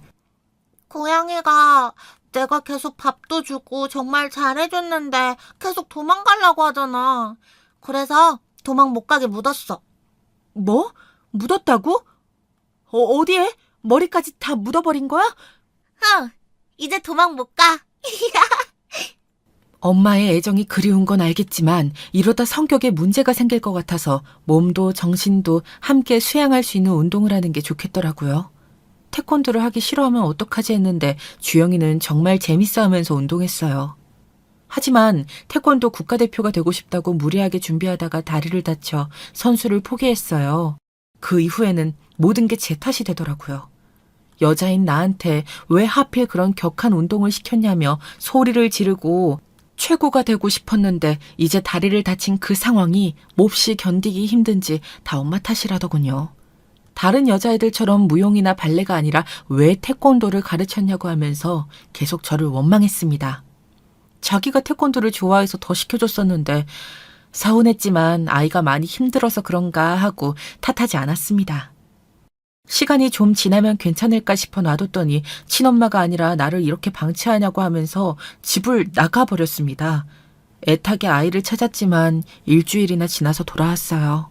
고양이가 내가 계속 밥도 주고 정말 잘해줬는데 계속 도망가려고 하잖아. 그래서 도망 못 가게 묻었어. 뭐? 묻었다고? 어디에? 머리까지 다 묻어버린 거야? 응, 이제 도망 못 가. 엄마의 애정이 그리운 건 알겠지만 이러다 성격에 문제가 생길 것 같아서 몸도 정신도 함께 수양할 수 있는 운동을 하는 게 좋겠더라고요. 태권도를 하기 싫어하면 어떡하지 했는데 주영이는 정말 재밌어 하면서 운동했어요. 하지만 태권도 국가대표가 되고 싶다고 무리하게 준비하다가 다리를 다쳐 선수를 포기했어요. 그 이후에는 모든 게 제 탓이 되더라고요. 여자인 나한테 왜 하필 그런 격한 운동을 시켰냐며 소리를 지르고 최고가 되고 싶었는데 이제 다리를 다친 그 상황이 몹시 견디기 힘든지 다 엄마 탓이라더군요. 다른 여자애들처럼 무용이나 발레가 아니라 왜 태권도를 가르쳤냐고 하면서 계속 저를 원망했습니다. 자기가 태권도를 좋아해서 더 시켜줬었는데 서운했지만 아이가 많이 힘들어서 그런가 하고 탓하지 않았습니다. 시간이 좀 지나면 괜찮을까 싶어 놔뒀더니 친엄마가 아니라 나를 이렇게 방치하냐고 하면서 집을 나가버렸습니다. 애타게 아이를 찾았지만 일주일이나 지나서 돌아왔어요.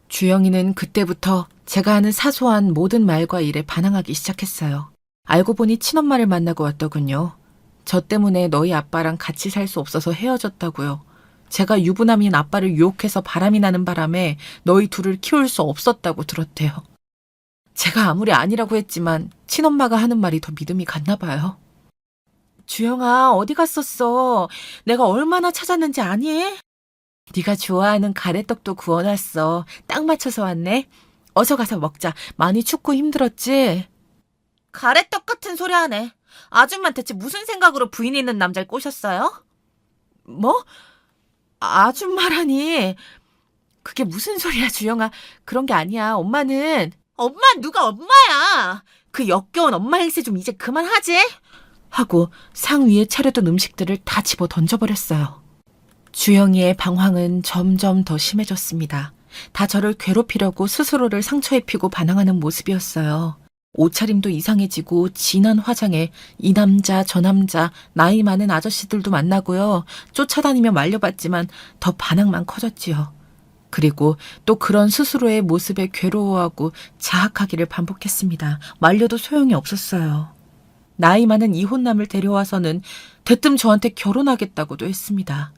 주영이는 그때부터 제가 하는 사소한 모든 말과 일에 반항하기 시작했어요. 알고 보니 친엄마를 만나고 왔더군요. 저 때문에 너희 아빠랑 같이 살 수 없어서 헤어졌다고요. 제가 유부남인 아빠를 유혹해서 바람이 나는 바람에 너희 둘을 키울 수 없었다고 들었대요. 제가 아무리 아니라고 했지만 친엄마가 하는 말이 더 믿음이 갔나 봐요. 주영아, 어디 갔었어? 내가 얼마나 찾았는지 아니? 네가 좋아하는 가래떡도 구워놨어. 딱 맞춰서 왔네. 어서 가서 먹자. 많이 춥고 힘들었지? 가래떡 같은 소리 하네. 아줌마 대체 무슨 생각으로 부인 있는 남자를 꼬셨어요? 뭐? 아줌마라니. 그게 무슨 소리야, 주영아. 그런 게 아니야. 엄마는. 엄마 누가 엄마야? 그 역겨운 엄마 행세 좀 이제 그만하지? 하고 상 위에 차려둔 음식들을 다 집어 던져버렸어요. 주영이의 방황은 점점 더 심해졌습니다. 다 저를 괴롭히려고 스스로를 상처에 피고 반항하는 모습이었어요. 옷차림도 이상해지고 진한 화장에 이 남자 저 남자 나이 많은 아저씨들도 만나고요. 쫓아다니며 말려봤지만 더 반항만 커졌지요. 그리고 또 그런 스스로의 모습에 괴로워하고 자학하기를 반복했습니다. 말려도 소용이 없었어요. 나이 많은 이혼남을 데려와서는 대뜸 저한테 결혼하겠다고도 했습니다.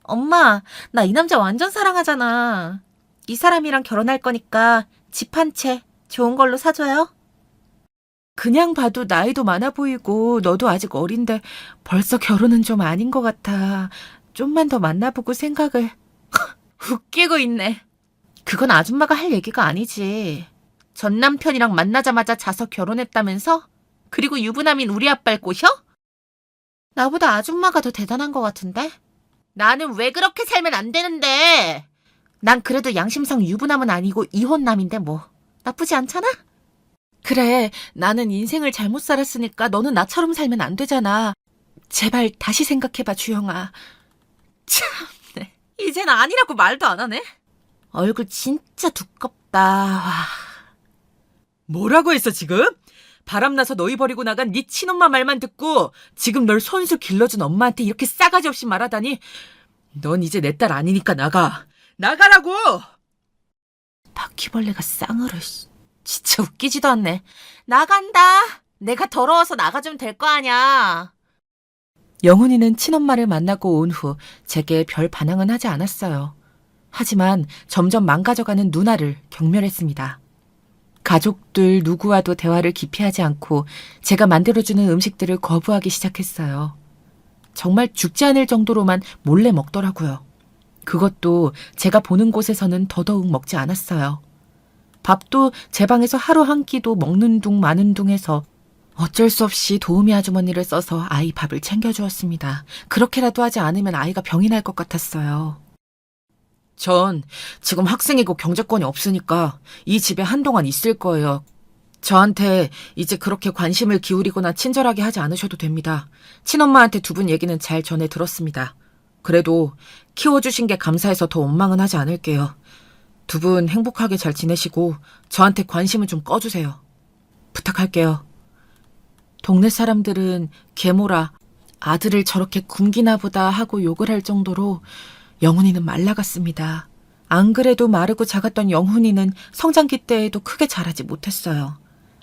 엄마, 나 이 남자 완전 사랑하잖아. 이 사람이랑 결혼할 거니까 집 한 채 좋은 걸로 사줘요. 그냥 봐도 나이도 많아 보이고 너도 아직 어린데 벌써 결혼은 좀 아닌 것 같아. 좀만 더 만나보고 생각을... 웃기고 있네. 그건 아줌마가 할 얘기가 아니지. 전 남편이랑 만나자마자 자서 결혼했다면서? 그리고 유부남인 우리 아빠를 꼬셔? 나보다 아줌마가 더 대단한 것 같은데? 나는 왜 그렇게 살면 안 되는데? 난 그래도 양심상 유부남은 아니고 이혼남인데 뭐. 나쁘지 않잖아? 그래, 나는 인생을 잘못 살았으니까 너는 나처럼 살면 안 되잖아. 제발 다시 생각해봐, 주영아. 참네. 이젠 아니라고 말도 안 하네. 얼굴 진짜 두껍다. 와. 뭐라고 했어, 지금? 바람나서 너희 버리고 나간 네 친엄마 말만 듣고 지금 널 손수 길러준 엄마한테 이렇게 싸가지 없이 말하다니. 넌 이제 내 딸 아니니까 나가. 나가라고! 바퀴벌레가 쌍으로 진짜 웃기지도 않네. 나간다. 내가 더러워서 나가주면 될 거 아냐. 영훈이는 친엄마를 만나고 온 후 제게 별 반항은 하지 않았어요. 하지만 점점 망가져가는 누나를 경멸했습니다. 가족들 누구와도 대화를 기피하지 않고 제가 만들어주는 음식들을 거부하기 시작했어요. 정말 죽지 않을 정도로만 몰래 먹더라고요. 그것도 제가 보는 곳에서는 더더욱 먹지 않았어요. 밥도 제 방에서 하루 한 끼도 먹는 둥 마는 둥 해서 어쩔 수 없이 도우미 아주머니를 써서 아이 밥을 챙겨주었습니다. 그렇게라도 하지 않으면 아이가 병이 날 것 같았어요. 전 지금 학생이고 경제권이 없으니까 이 집에 한동안 있을 거예요. 저한테 이제 그렇게 관심을 기울이거나 친절하게 하지 않으셔도 됩니다. 친엄마한테 두 분 얘기는 잘 전해 들었습니다. 그래도 키워주신 게 감사해서 더 원망은 하지 않을게요. 두 분 행복하게 잘 지내시고 저한테 관심은 좀 꺼주세요. 부탁할게요. 동네 사람들은 계모라 아들을 저렇게 굶기나 보다 하고 욕을 할 정도로 영훈이는 말라갔습니다. 안 그래도 마르고 작았던 영훈이는 성장기 때에도 크게 자라지 못했어요.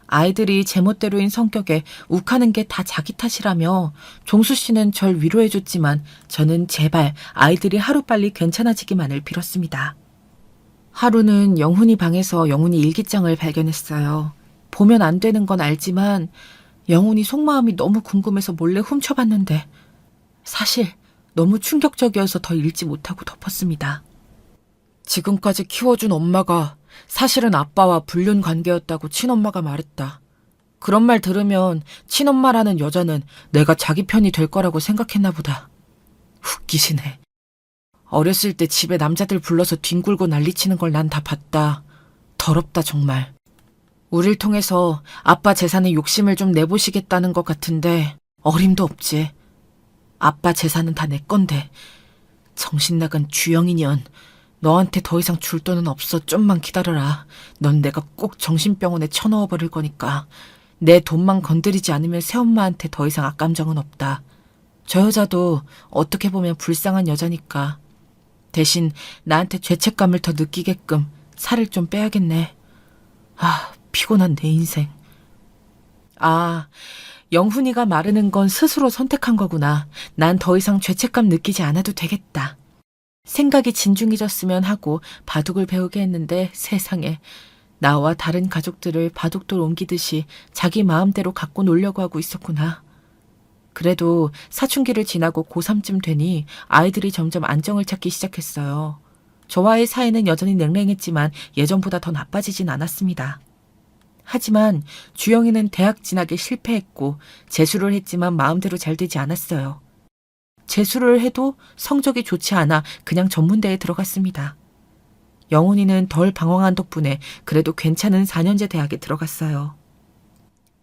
아이들이 제멋대로인 성격에 욱하는 게 다 자기 탓이라며 종수 씨는 절 위로해줬지만 저는 제발 아이들이 하루빨리 괜찮아지기만을 빌었습니다. 하루는 영훈이 방에서 영훈이 일기장을 발견했어요. 보면 안 되는 건 알지만 영훈이 속마음이 너무 궁금해서 몰래 훔쳐봤는데 사실 너무 충격적이어서 더 읽지 못하고 덮었습니다. 지금까지 키워준 엄마가 사실은 아빠와 불륜 관계였다고 친엄마가 말했다. 그런 말 들으면 친엄마라는 여자는 내가 자기 편이 될 거라고 생각했나 보다. 웃기시네. 어렸을 때 집에 남자들 불러서 뒹굴고 난리치는 걸 난 다 봤다. 더럽다 정말. 우릴 통해서 아빠 재산에 욕심을 좀 내보시겠다는 것 같은데 어림도 없지. 아빠 재산은 다 내 건데. 정신 나간 주영이년. 너한테 더 이상 줄 돈은 없어. 좀만 기다려라. 넌 내가 꼭 정신병원에 쳐넣어버릴 거니까. 내 돈만 건드리지 않으면 새엄마한테 더 이상 악감정은 없다. 저 여자도 어떻게 보면 불쌍한 여자니까. 대신 나한테 죄책감을 더 느끼게끔 살을 좀 빼야겠네. 아, 피곤한 내 인생. 아, 영훈이가 마르는 건 스스로 선택한 거구나. 난 더 이상 죄책감 느끼지 않아도 되겠다. 생각이 진중해졌으면 하고 바둑을 배우게 했는데 세상에 나와 다른 가족들을 바둑돌 옮기듯이 자기 마음대로 갖고 놀려고 하고 있었구나. 그래도 사춘기를 지나고 고3쯤 되니 아이들이 점점 안정을 찾기 시작했어요. 저와의 사이는 여전히 냉랭했지만 예전보다 더 나빠지진 않았습니다. 하지만 주영이는 대학 진학에 실패했고 재수를 했지만 마음대로 잘 되지 않았어요. 재수를 해도 성적이 좋지 않아 그냥 전문대에 들어갔습니다. 영훈이는 덜 방황한 덕분에 그래도 괜찮은 4년제 대학에 들어갔어요.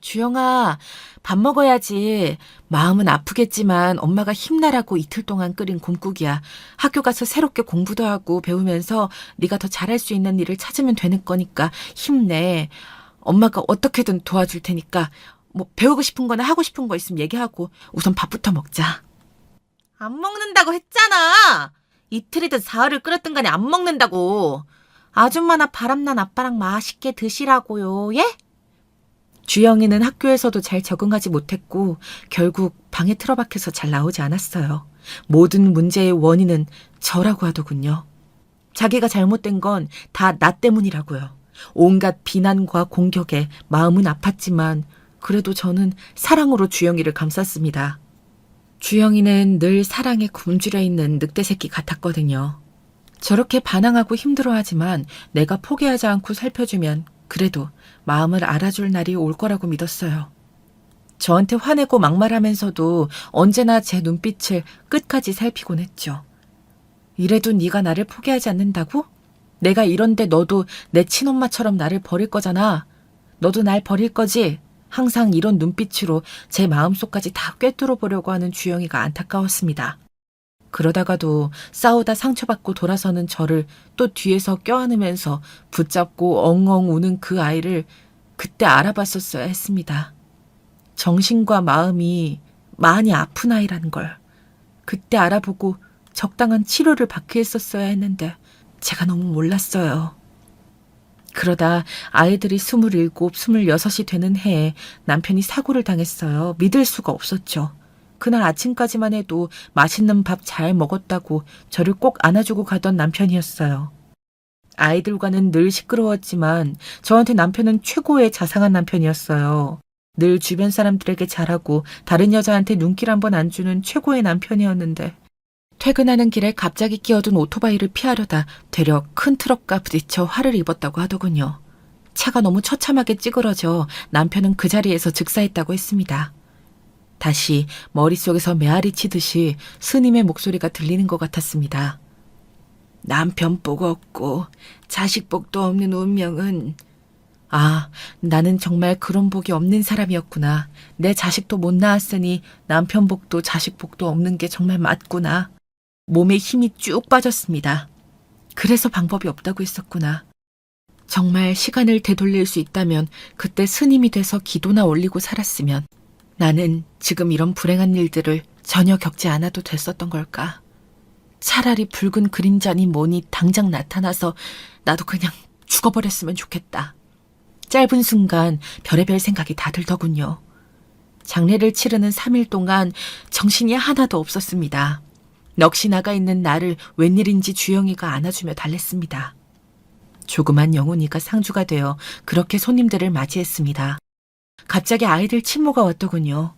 주영아, 밥 먹어야지. 마음은 아프겠지만 엄마가 힘내라고 이틀 동안 끓인 곰국이야. 학교 가서 새롭게 공부도 하고 배우면서 네가 더 잘할 수 있는 일을 찾으면 되는 거니까 힘내. 엄마가 어떻게든 도와줄 테니까 뭐 배우고 싶은 거나 하고 싶은 거 있으면 얘기하고 우선 밥부터 먹자. 안 먹는다고 했잖아. 이틀이든 사흘을 끓였든 간에 안 먹는다고. 아줌마나 바람난 아빠랑 맛있게 드시라고요. 예? 주영이는 학교에서도 잘 적응하지 못했고 결국 방에 틀어박혀서 잘 나오지 않았어요. 모든 문제의 원인은 저라고 하더군요. 자기가 잘못된 건 다 나 때문이라고요. 온갖 비난과 공격에 마음은 아팠지만 그래도 저는 사랑으로 주영이를 감쌌습니다. 주영이는 늘 사랑에 굶주려 있는 늑대 새끼 같았거든요. 저렇게 반항하고 힘들어하지만 내가 포기하지 않고 살펴주면 그래도 마음을 알아줄 날이 올 거라고 믿었어요. 저한테 화내고 막말하면서도 언제나 제 눈빛을 끝까지 살피곤 했죠. 이래도 네가 나를 포기하지 않는다고? 내가 이런데 너도 내 친엄마처럼 나를 버릴 거잖아. 너도 날 버릴 거지? 항상 이런 눈빛으로 제 마음속까지 다 꿰뚫어 보려고 하는 주영이가 안타까웠습니다. 그러다가도 싸우다 상처받고 돌아서는 저를 또 뒤에서 껴안으면서 붙잡고 엉엉 우는 그 아이를 그때 알아봤었어야 했습니다. 정신과 마음이 많이 아픈 아이라는 걸 그때 알아보고 적당한 치료를 받게 했었어야 했는데 제가 너무 몰랐어요. 그러다 아이들이 27, 26이 되는 해에 남편이 사고를 당했어요. 믿을 수가 없었죠. 그날 아침까지만 해도 맛있는 밥 잘 먹었다고 저를 꼭 안아주고 가던 남편이었어요. 아이들과는 늘 시끄러웠지만 저한테 남편은 최고의 자상한 남편이었어요. 늘 주변 사람들에게 잘하고 다른 여자한테 눈길 한 번 안 주는 최고의 남편이었는데 퇴근하는 길에 갑자기 끼어든 오토바이를 피하려다 되려 큰 트럭과 부딪혀 화를 입었다고 하더군요. 차가 너무 처참하게 찌그러져 남편은 그 자리에서 즉사했다고 했습니다. 다시 머릿속에서 메아리 치듯이 스님의 목소리가 들리는 것 같았습니다. 남편 복 없고 자식 복도 없는 운명은 아, 나는 정말 그런 복이 없는 사람이었구나. 내 자식도 못 낳았으니 남편 복도 자식 복도 없는 게 정말 맞구나. 몸에 힘이 쭉 빠졌습니다. 그래서 방법이 없다고 했었구나. 정말 시간을 되돌릴 수 있다면 그때 스님이 돼서 기도나 올리고 살았으면 나는 지금 이런 불행한 일들을 전혀 겪지 않아도 됐었던 걸까. 차라리 붉은 그림자니 뭐니 당장 나타나서 나도 그냥 죽어버렸으면 좋겠다. 짧은 순간 별의별 생각이 다 들더군요. 장례를 치르는 3일 동안 정신이 하나도 없었습니다. 넋이 나가 있는 나를 웬일인지 주영이가 안아주며 달랬습니다. 조그만 영훈이가 상주가 되어 그렇게 손님들을 맞이했습니다. 갑자기 아이들 친모가 왔더군요.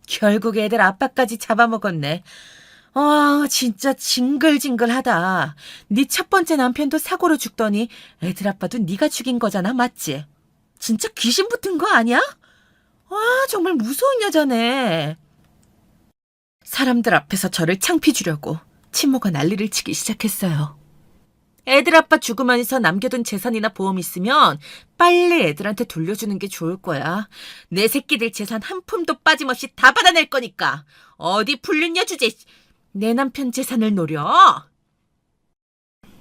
결국 애들 아빠까지 잡아먹었네. 진짜 징글징글하다. 네 첫 번째 남편도 사고로 죽더니 애들 아빠도 네가 죽인 거잖아, 맞지? 진짜 귀신 붙은 거 아니야? 정말 무서운 여자네. 사람들 앞에서 저를 창피 주려고 친모가 난리를 치기 시작했어요. 애들 아빠 죽으면서 남겨둔 재산이나 보험 있으면 빨리 애들한테 돌려주는 게 좋을 거야. 내 새끼들 재산 한 푼도 빠짐없이 다 받아낼 거니까. 어디 불륜녀 주제. 내 남편 재산을 노려.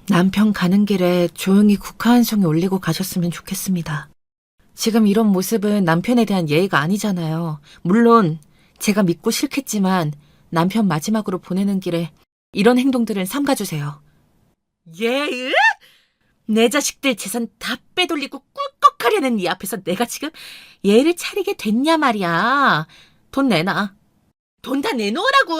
남편 가는 길에 조용히 국화 한 송이 올리고 가셨으면 좋겠습니다. 지금 이런 모습은 남편에 대한 예의가 아니잖아요. 물론 제가 믿고 싫겠지만 남편 마지막으로 보내는 길에 이런 행동들은 삼가주세요. 예의? 내 자식들 재산 다 빼돌리고 꿀꺽하려는 네 앞에서 내가 지금 예의를 차리게 됐냐 말이야. 돈 내놔. 돈 다 내놓으라고!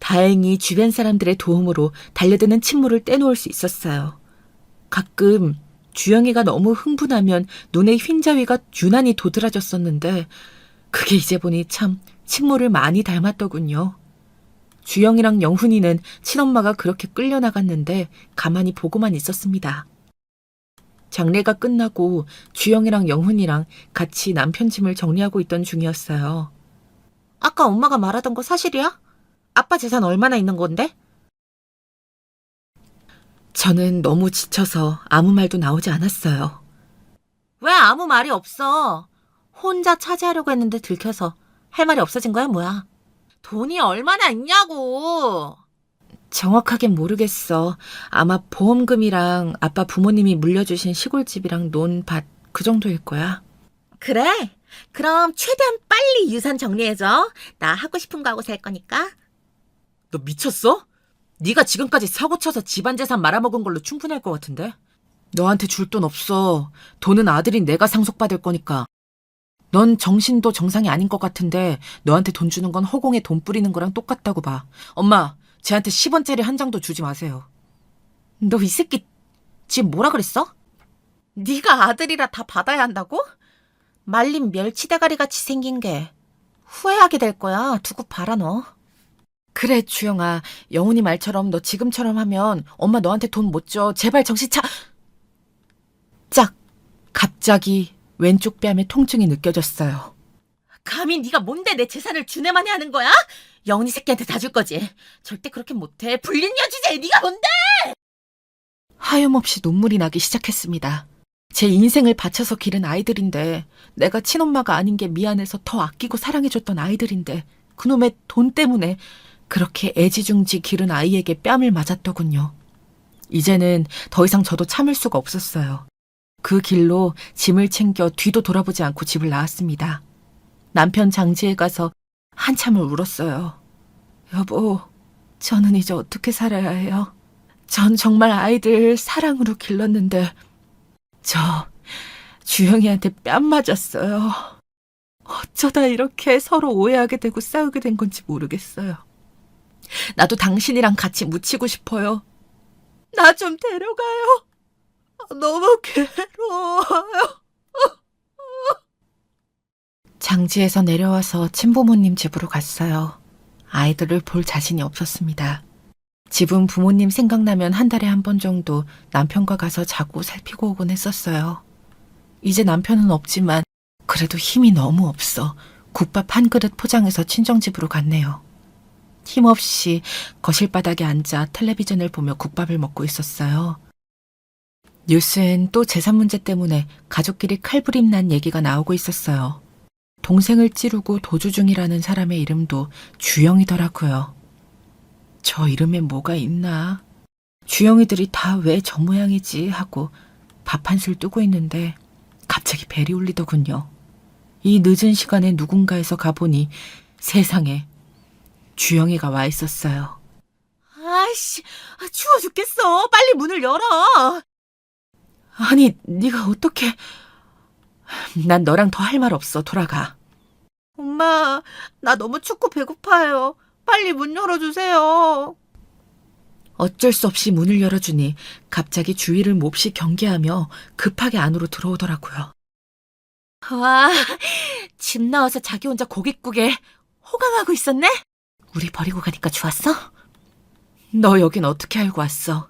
다행히 주변 사람들의 도움으로 달려드는 친모를 떼놓을 수 있었어요. 가끔 주영이가 너무 흥분하면 눈에 흰자위가 유난히 도드라졌었는데 그게 이제 보니 참 친모를 많이 닮았더군요. 주영이랑 영훈이는 친엄마가 그렇게 끌려나갔는데 가만히 보고만 있었습니다. 장례가 끝나고 주영이랑 영훈이랑 같이 남편 짐을 정리하고 있던 중이었어요. 아까 엄마가 말하던 거 사실이야? 아빠 재산 얼마나 있는 건데? 저는 너무 지쳐서 아무 말도 나오지 않았어요. 왜 아무 말이 없어? 혼자 차지하려고 했는데 들켜서 할 말이 없어진 거야, 뭐야? 돈이 얼마나 있냐고! 정확하긴 모르겠어. 아마 보험금이랑 아빠 부모님이 물려주신 시골집이랑 논, 밭, 그 정도일 거야. 그래? 그럼 최대한 빨리 유산 정리해줘. 나 하고 싶은 거 하고 살 거니까. 너 미쳤어? 네가 지금까지 사고 쳐서 집안 재산 말아먹은 걸로 충분할 것 같은데? 너한테 줄 돈 없어. 돈은 아들인 내가 상속받을 거니까. 넌 정신도 정상이 아닌 것 같은데 너한테 돈 주는 건 허공에 돈 뿌리는 거랑 똑같다고 봐. 엄마, 쟤한테 10원짜리 한 장도 주지 마세요. 너 이 새끼 지금 뭐라 그랬어? 네가 아들이라 다 받아야 한다고? 말린 멸치대가리 같이 생긴 게 후회하게 될 거야. 두고 봐라 너. 그래, 주영아. 영훈이 말처럼 너 지금처럼 하면 엄마 너한테 돈 못 줘. 제발 정신 차. 짝! 갑자기 왼쪽 뺨에 통증이 느껴졌어요. 감히 네가 뭔데 내 재산을 주네만에 하는 거야? 영훈이 새끼한테 다 줄 거지. 절대 그렇게 못해. 불륜녀 주제에 네가 뭔데? 하염없이 눈물이 나기 시작했습니다. 제 인생을 바쳐서 기른 아이들인데 내가 친엄마가 아닌 게 미안해서 더 아끼고 사랑해줬던 아이들인데 그놈의 돈 때문에 그렇게 애지중지 기른 아이에게 뺨을 맞았더군요. 이제는 더 이상 저도 참을 수가 없었어요. 그 길로 짐을 챙겨 뒤도 돌아보지 않고 집을 나왔습니다. 남편 장지에 가서 한참을 울었어요. 여보, 저는 이제 어떻게 살아야 해요? 전 정말 아이들 사랑으로 길렀는데 저 주영이한테 뺨 맞았어요. 어쩌다 이렇게 서로 오해하게 되고 싸우게 된 건지 모르겠어요. 나도 당신이랑 같이 묻히고 싶어요. 나 좀 데려가요. 너무 괴로워요. 장지에서 내려와서 친부모님 집으로 갔어요. 아이들을 볼 자신이 없었습니다. 집은 부모님 생각나면 한 달에 한 번 정도 남편과 가서 자고 살피고 오곤 했었어요. 이제 남편은 없지만 그래도 힘이 너무 없어 국밥 한 그릇 포장해서 친정집으로 갔네요. 힘없이 거실 바닥에 앉아 텔레비전을 보며 국밥을 먹고 있었어요. 뉴스엔 또 재산 문제 때문에 가족끼리 칼부림 난 얘기가 나오고 있었어요. 동생을 찌르고 도주 중이라는 사람의 이름도 주영이더라고요. 저 이름에 뭐가 있나? 주영이들이 다 왜 저 모양이지 하고 밥 한술 뜨고 있는데 갑자기 벨이 울리더군요. 이 늦은 시간에 누군가에서 가보니 세상에 주영이가 와 있었어요. 아이씨, 추워 죽겠어. 빨리 문을 열어. 아니, 네가 어떻게... 난 너랑 더 할 말 없어. 돌아가. 엄마, 나 너무 춥고 배고파요. 빨리 문 열어주세요. 어쩔 수 없이 문을 열어주니 갑자기 주위를 몹시 경계하며 급하게 안으로 들어오더라고요. 와, 집 나와서 자기 혼자 고깃국에 호강하고 있었네? 우리 버리고 가니까 좋았어? 너 여긴 어떻게 알고 왔어?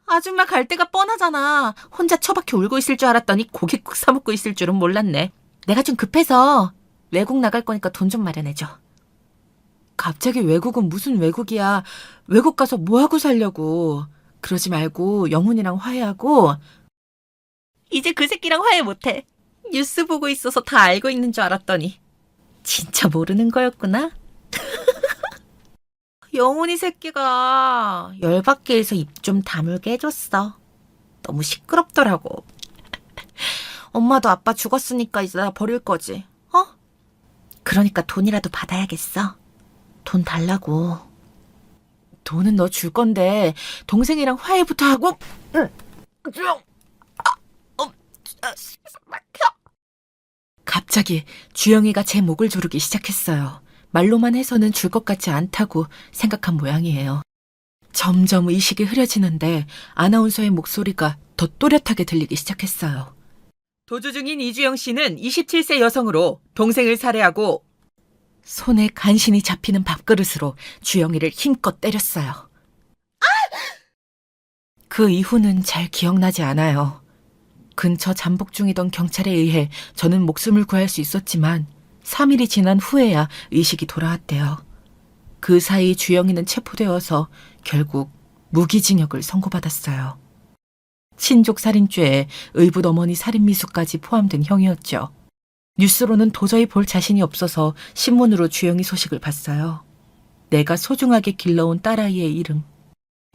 아줌마 갈 데가 뻔하잖아. 혼자 처박혀 울고 있을 줄 알았더니 고깃국 사 먹고 있을 줄은 몰랐네. 내가 좀 급해서 외국 나갈 거니까 돈 좀 마련해줘. 갑자기 외국은 무슨 외국이야. 외국 가서 뭐하고 살려고. 그러지 말고 영훈이랑 화해하고. 이제 그 새끼랑 화해 못해. 뉴스 보고 있어서 다 알고 있는 줄 알았더니 진짜 모르는 거였구나. 영훈이 새끼가 열받게 해서 입 좀 다물게 해줬어. 너무 시끄럽더라고. 엄마도 아빠 죽었으니까 이제 나 버릴 거지. 어? 그러니까 돈이라도 받아야겠어. 돈 달라고. 돈은 너 줄 건데 동생이랑 화해부터 하고. 갑자기 주영이가 제 목을 조르기 시작했어요. 말로만 해서는 줄 것 같지 않다고 생각한 모양이에요. 점점 의식이 흐려지는데 아나운서의 목소리가 더 또렷하게 들리기 시작했어요. 도주 중인 이주영 씨는 27세 여성으로 동생을 살해하고 손에 간신히 잡히는 밥그릇으로 주영이를 힘껏 때렸어요. 그 이후는 잘 기억나지 않아요. 근처 잠복 중이던 경찰에 의해 저는 목숨을 구할 수 있었지만 3일이 지난 후에야 의식이 돌아왔대요. 그 사이 주영이는 체포되어서 결국 무기징역을 선고받았어요. 친족살인죄에 의붓 어머니 살인미수까지 포함된 형이었죠. 뉴스로는 도저히 볼 자신이 없어서 신문으로 주영이 소식을 봤어요. 내가 소중하게 길러온 딸아이의 이름.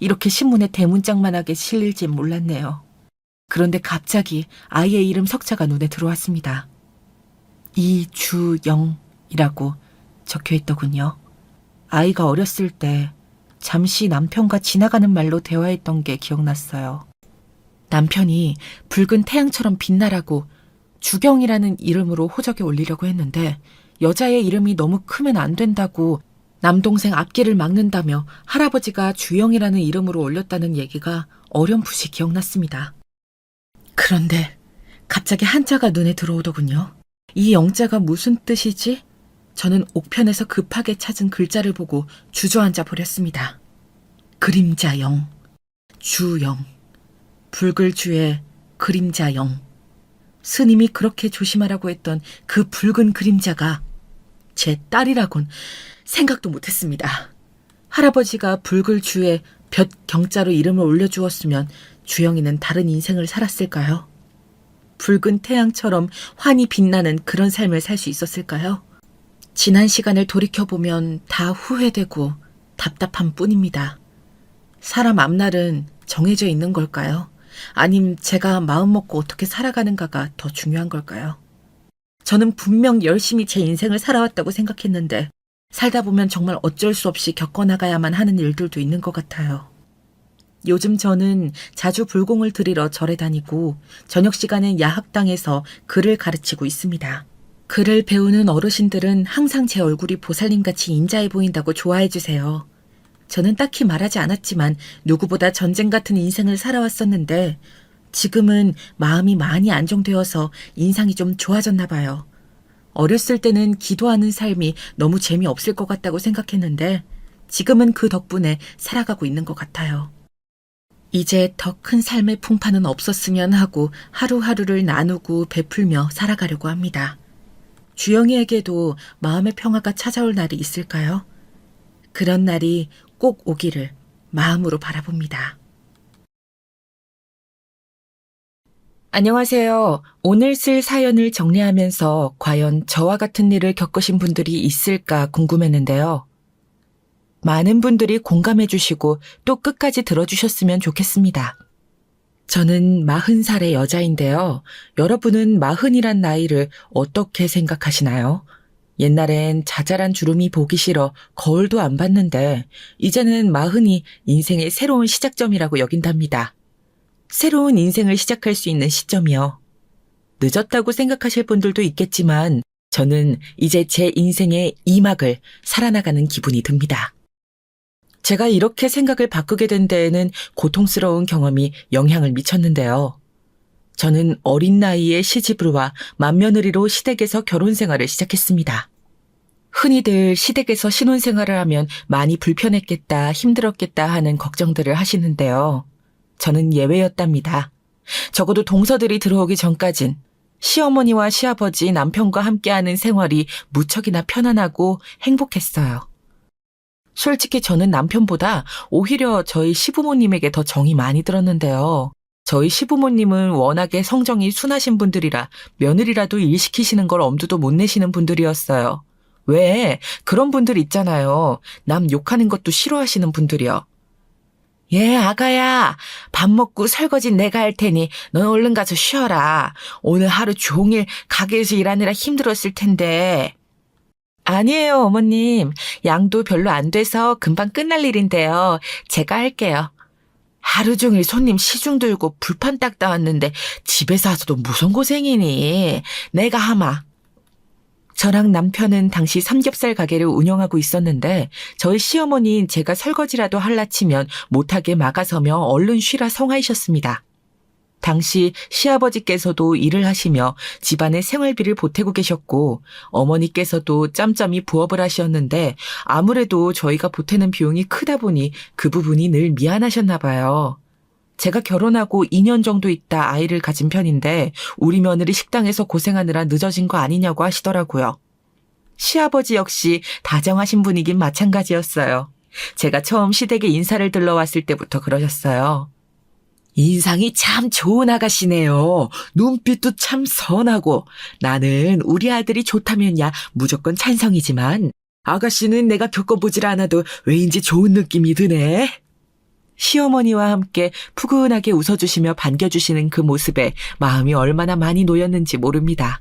이렇게 신문에 대문짝만하게 실릴진 몰랐네요. 그런데 갑자기 아이의 이름 석자가 눈에 들어왔습니다. 이주영이라고 적혀있더군요. 아이가 어렸을 때 잠시 남편과 지나가는 말로 대화했던 게 기억났어요. 남편이 붉은 태양처럼 빛나라고 주경이라는 이름으로 호적에 올리려고 했는데 여자의 이름이 너무 크면 안 된다고 남동생 앞길을 막는다며 할아버지가 주영이라는 이름으로 올렸다는 얘기가 어렴풋이 기억났습니다. 그런데 갑자기 한자가 눈에 들어오더군요. 이 영자가 무슨 뜻이지? 저는 옥편에서 급하게 찾은 글자를 보고 주저앉아 버렸습니다. 그림자영, 주영, 붉을 주에 그림자영. 스님이 그렇게 조심하라고 했던 그 붉은 그림자가 제 딸이라곤 생각도 못했습니다. 할아버지가 붉을 주에 볕 경자로 이름을 올려주었으면 주영이는 다른 인생을 살았을까요? 붉은 태양처럼 환히 빛나는 그런 삶을 살 수 있었을까요? 지난 시간을 돌이켜보면 다 후회되고 답답한 뿐입니다. 사람 앞날은 정해져 있는 걸까요? 아님 제가 마음먹고 어떻게 살아가는가가 더 중요한 걸까요? 저는 분명 열심히 제 인생을 살아왔다고 생각했는데 살다 보면 정말 어쩔 수 없이 겪어나가야만 하는 일들도 있는 것 같아요. 요즘 저는 자주 불공을 들이러 절에 다니고 저녁 시간엔 야학당에서 글을 가르치고 있습니다. 글을 배우는 어르신들은 항상 제 얼굴이 보살님같이 인자해 보인다고 좋아해 주세요. 저는 딱히 말하지 않았지만 누구보다 전쟁 같은 인생을 살아왔었는데 지금은 마음이 많이 안정되어서 인상이 좀 좋아졌나 봐요. 어렸을 때는 기도하는 삶이 너무 재미없을 것 같다고 생각했는데 지금은 그 덕분에 살아가고 있는 것 같아요. 이제 더 큰 삶의 풍파는 없었으면 하고 하루하루를 나누고 베풀며 살아가려고 합니다. 주영이에게도 마음의 평화가 찾아올 날이 있을까요? 그런 날이 꼭 오기를 마음으로 바라봅니다. 안녕하세요. 오늘 쓸 사연을 정리하면서 과연 저와 같은 일을 겪으신 분들이 있을까 궁금했는데요. 많은 분들이 공감해 주시고 또 끝까지 들어주셨으면 좋겠습니다. 저는 40살의 여자인데요. 여러분은 40이란 나이를 어떻게 생각하시나요? 옛날엔 자잘한 주름이 보기 싫어 거울도 안 봤는데 이제는 40이 인생의 새로운 시작점이라고 여긴답니다. 새로운 인생을 시작할 수 있는 시점이요. 늦었다고 생각하실 분들도 있겠지만 저는 이제 제 인생의 2막을 살아나가는 기분이 듭니다. 제가 이렇게 생각을 바꾸게 된 데에는 고통스러운 경험이 영향을 미쳤는데요. 저는 어린 나이에 시집을 와 맏며느리로 시댁에서 결혼 생활을 시작했습니다. 흔히들 시댁에서 신혼생활을 하면 많이 불편했겠다, 힘들었겠다 하는 걱정들을 하시는데요. 저는 예외였답니다. 적어도 동서들이 들어오기 전까진 시어머니와 시아버지, 남편과 함께하는 생활이 무척이나 편안하고 행복했어요. 솔직히 저는 남편보다 오히려 저희 시부모님에게 더 정이 많이 들었는데요. 저희 시부모님은 워낙에 성정이 순하신 분들이라 며느리라도 일 시키시는 걸 엄두도 못 내시는 분들이었어요. 왜? 그런 분들 있잖아요. 남 욕하는 것도 싫어하시는 분들이요. 예, 아가야. 밥 먹고 설거지 내가 할 테니 넌 얼른 가서 쉬어라. 오늘 하루 종일 가게에서 일하느라 힘들었을 텐데. 아니에요, 어머님. 양도 별로 안 돼서 금방 끝날 일인데요. 제가 할게요. 하루 종일 손님 시중 들고 불판 닦다 왔는데 집에서 와서도 무슨 고생이니. 내가 하마. 저랑 남편은 당시 삼겹살 가게를 운영하고 있었는데 저희 시어머니는 제가 설거지라도 할라 치면 못하게 막아서며 얼른 쉬라 성하이셨습니다. 당시 시아버지께서도 일을 하시며 집안의 생활비를 보태고 계셨고 어머니께서도 짬짬이 부업을 하셨는데 아무래도 저희가 보태는 비용이 크다 보니 그 부분이 늘 미안하셨나 봐요. 제가 결혼하고 2년 정도 있다 아이를 가진 편인데 우리 며느리 식당에서 고생하느라 늦어진 거 아니냐고 하시더라고요. 시아버지 역시 다정하신 분이긴 마찬가지였어요. 제가 처음 시댁에 인사를 들러왔을 때부터 그러셨어요. 인상이 참 좋은 아가씨네요. 눈빛도 참 선하고 나는 우리 아들이 좋다면야 무조건 찬성이지만 아가씨는 내가 겪어보질 않아도 왜인지 좋은 느낌이 드네. 시어머니와 함께 푸근하게 웃어주시며 반겨주시는 그 모습에 마음이 얼마나 많이 놓였는지 모릅니다.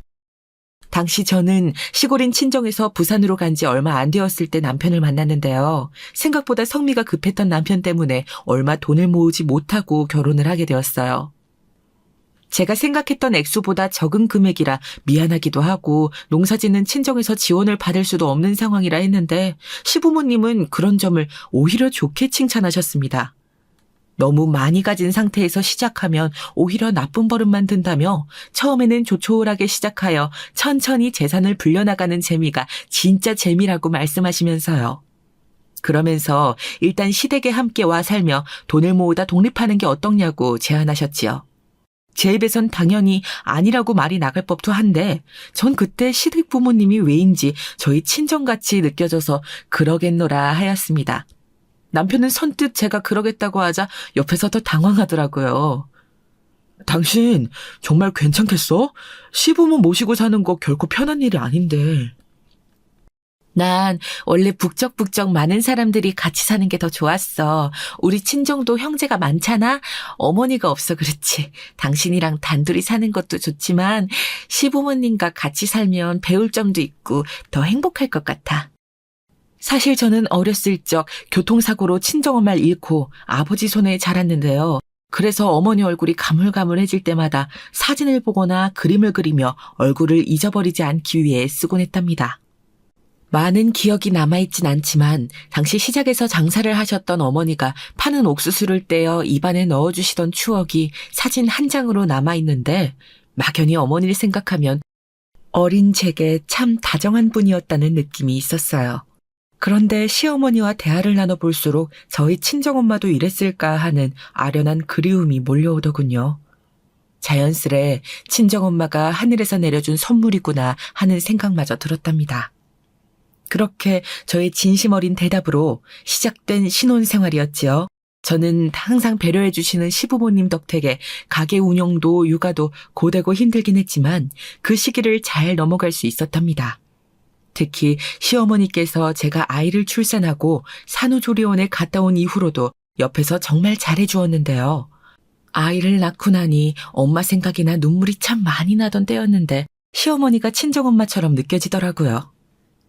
당시 저는 시골인 친정에서 부산으로 간 지 얼마 안 되었을 때 남편을 만났는데요. 생각보다 성미가 급했던 남편 때문에 얼마 돈을 모으지 못하고 결혼을 하게 되었어요. 제가 생각했던 액수보다 적은 금액이라 미안하기도 하고 농사짓는 친정에서 지원을 받을 수도 없는 상황이라 했는데 시부모님은 그런 점을 오히려 좋게 칭찬하셨습니다. 너무 많이 가진 상태에서 시작하면 오히려 나쁜 버릇만 든다며 처음에는 조촐하게 시작하여 천천히 재산을 불려나가는 재미가 진짜 재미라고 말씀하시면서요. 그러면서 일단 시댁에 함께 와 살며 돈을 모으다 독립하는 게 어떻냐고 제안하셨지요. 제 입에선 당연히 아니라고 말이 나갈 법도 한데 전 그때 시댁 부모님이 왜인지 저희 친정같이 느껴져서 그러겠노라 하였습니다. 남편은 선뜻 제가 그러겠다고 하자 옆에서 더 당황하더라고요. 당신 정말 괜찮겠어? 시부모 모시고 사는 거 결코 편한 일이 아닌데. 난 원래 북적북적 많은 사람들이 같이 사는 게 더 좋았어. 우리 친정도 형제가 많잖아. 어머니가 없어 그렇지. 당신이랑 단둘이 사는 것도 좋지만 시부모님과 같이 살면 배울 점도 있고 더 행복할 것 같아. 사실 저는 어렸을 적 교통사고로 친정엄마를 잃고 아버지 손에 자랐는데요. 그래서 어머니 얼굴이 가물가물해질 때마다 사진을 보거나 그림을 그리며 얼굴을 잊어버리지 않기 위해 쓰곤 했답니다. 많은 기억이 남아있진 않지만 당시 시작에서 장사를 하셨던 어머니가 파는 옥수수를 떼어 입안에 넣어주시던 추억이 사진 한 장으로 남아있는데 막연히 어머니를 생각하면 어린 제게 참 다정한 분이었다는 느낌이 있었어요. 그런데 시어머니와 대화를 나눠볼수록 저희 친정엄마도 이랬을까 하는 아련한 그리움이 몰려오더군요. 자연스레 친정엄마가 하늘에서 내려준 선물이구나 하는 생각마저 들었답니다. 그렇게 저의 진심 어린 대답으로 시작된 신혼생활이었지요. 저는 항상 배려해 주시는 시부모님 덕택에 가게 운영도 육아도 고되고 힘들긴 했지만 그 시기를 잘 넘어갈 수 있었답니다. 특히 시어머니께서 제가 아이를 출산하고 산후조리원에 갔다 온 이후로도 옆에서 정말 잘해 주었는데요. 아이를 낳고 나니 엄마 생각이나 눈물이 참 많이 나던 때였는데 시어머니가 친정엄마처럼 느껴지더라고요.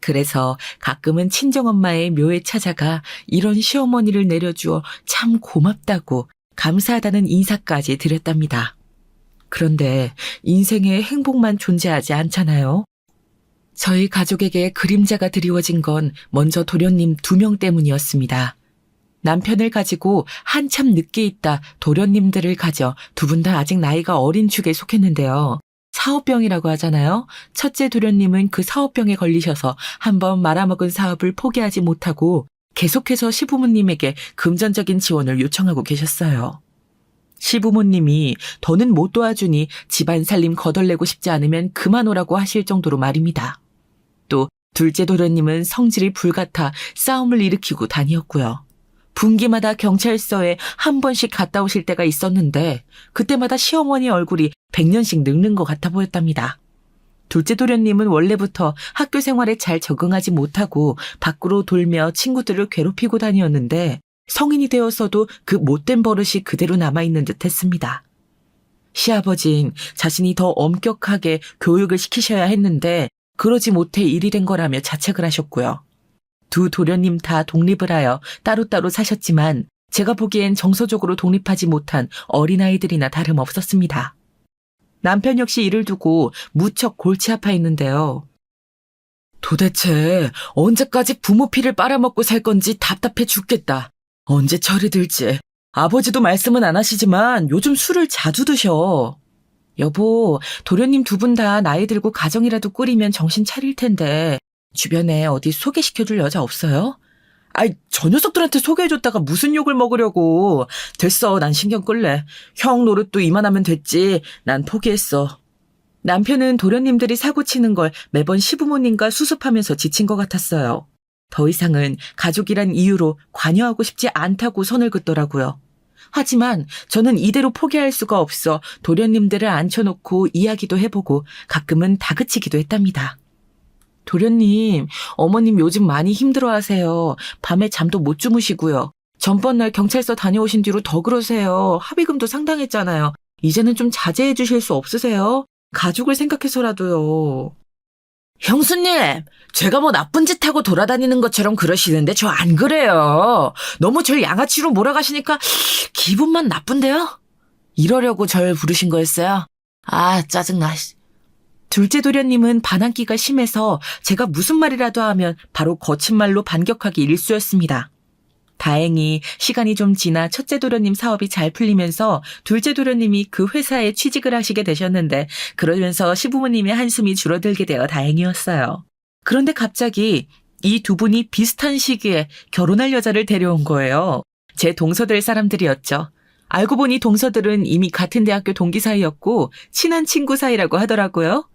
그래서 가끔은 친정엄마의 묘에 찾아가 이런 시어머니를 내려주어 참 고맙다고 감사하다는 인사까지 드렸답니다. 그런데 인생에 행복만 존재하지 않잖아요. 저희 가족에게 그림자가 드리워진 건 먼저 도련님 2명 때문이었습니다. 남편을 가지고 한참 늦게 있다 도련님들을 가져 두 분 다 아직 나이가 어린 축에 속했는데요. 사업병이라고 하잖아요. 첫째 도련님은 그 사업병에 걸리셔서 한번 말아먹은 사업을 포기하지 못하고 계속해서 시부모님에게 금전적인 지원을 요청하고 계셨어요. 시부모님이 더는 못 도와주니 집안 살림 거덜내고 싶지 않으면 그만 오라고 하실 정도로 말입니다. 또 둘째 도련님은 성질이 불같아 싸움을 일으키고 다니었고요. 분기마다 경찰서에 한 번씩 갔다 오실 때가 있었는데 그때마다 시어머니 얼굴이 100년씩 늙는 것 같아 보였답니다. 둘째 도련님은 원래부터 학교 생활에 잘 적응하지 못하고 밖으로 돌며 친구들을 괴롭히고 다녔는데 성인이 되어서도 그 못된 버릇이 그대로 남아있는 듯 했습니다. 시아버진 자신이 더 엄격하게 교육을 시키셔야 했는데 그러지 못해 일이 된 거라며 자책을 하셨고요. 두 도련님 다 독립을 하여 따로따로 사셨지만 제가 보기엔 정서적으로 독립하지 못한 어린아이들이나 다름없었습니다. 남편 역시 일을 두고 무척 골치 아파 있는데요. 도대체 언제까지 부모 피를 빨아먹고 살 건지 답답해 죽겠다. 언제 철이 들지? 아버지도 말씀은 안 하시지만 요즘 술을 자주 드셔. 여보, 도련님 두 분 다 나이 들고 가정이라도 꾸리면 정신 차릴 텐데 주변에 어디 소개시켜줄 여자 없어요? 아이, 저 녀석들한테 소개해줬다가 무슨 욕을 먹으려고. 됐어, 난 신경 끌래. 형 노릇도 이만하면 됐지. 난 포기했어. 남편은 도련님들이 사고치는 걸 매번 시부모님과 수습하면서 지친 것 같았어요. 더 이상은 가족이란 이유로 관여하고 싶지 않다고 선을 긋더라고요. 하지만 저는 이대로 포기할 수가 없어 도련님들을 앉혀놓고 이야기도 해보고 가끔은 다그치기도 했답니다. 도련님, 어머님 요즘 많이 힘들어하세요. 밤에 잠도 못 주무시고요. 전번 날 경찰서 다녀오신 뒤로 더 그러세요. 합의금도 상당했잖아요. 이제는 좀 자제해 주실 수 없으세요? 가족을 생각해서라도요. 형수님, 제가 뭐 나쁜 짓 하고 돌아다니는 것처럼 그러시는데 저 안 그래요. 너무 절 양아치로 몰아가시니까 기분만 나쁜데요? 이러려고 절 부르신 거였어요? 아, 짜증나. 둘째 도련님은 반항기가 심해서 제가 무슨 말이라도 하면 바로 거친 말로 반격하기 일쑤였습니다. 다행히 시간이 좀 지나 첫째 도련님 사업이 잘 풀리면서 둘째 도련님이 그 회사에 취직을 하시게 되셨는데 그러면서 시부모님의 한숨이 줄어들게 되어 다행이었어요. 그런데 갑자기 이 두 분이 비슷한 시기에 결혼할 여자를 데려온 거예요. 제 동서들 사람들이었죠. 알고 보니 동서들은 이미 같은 대학교 동기 사이였고 친한 친구 사이라고 하더라고요.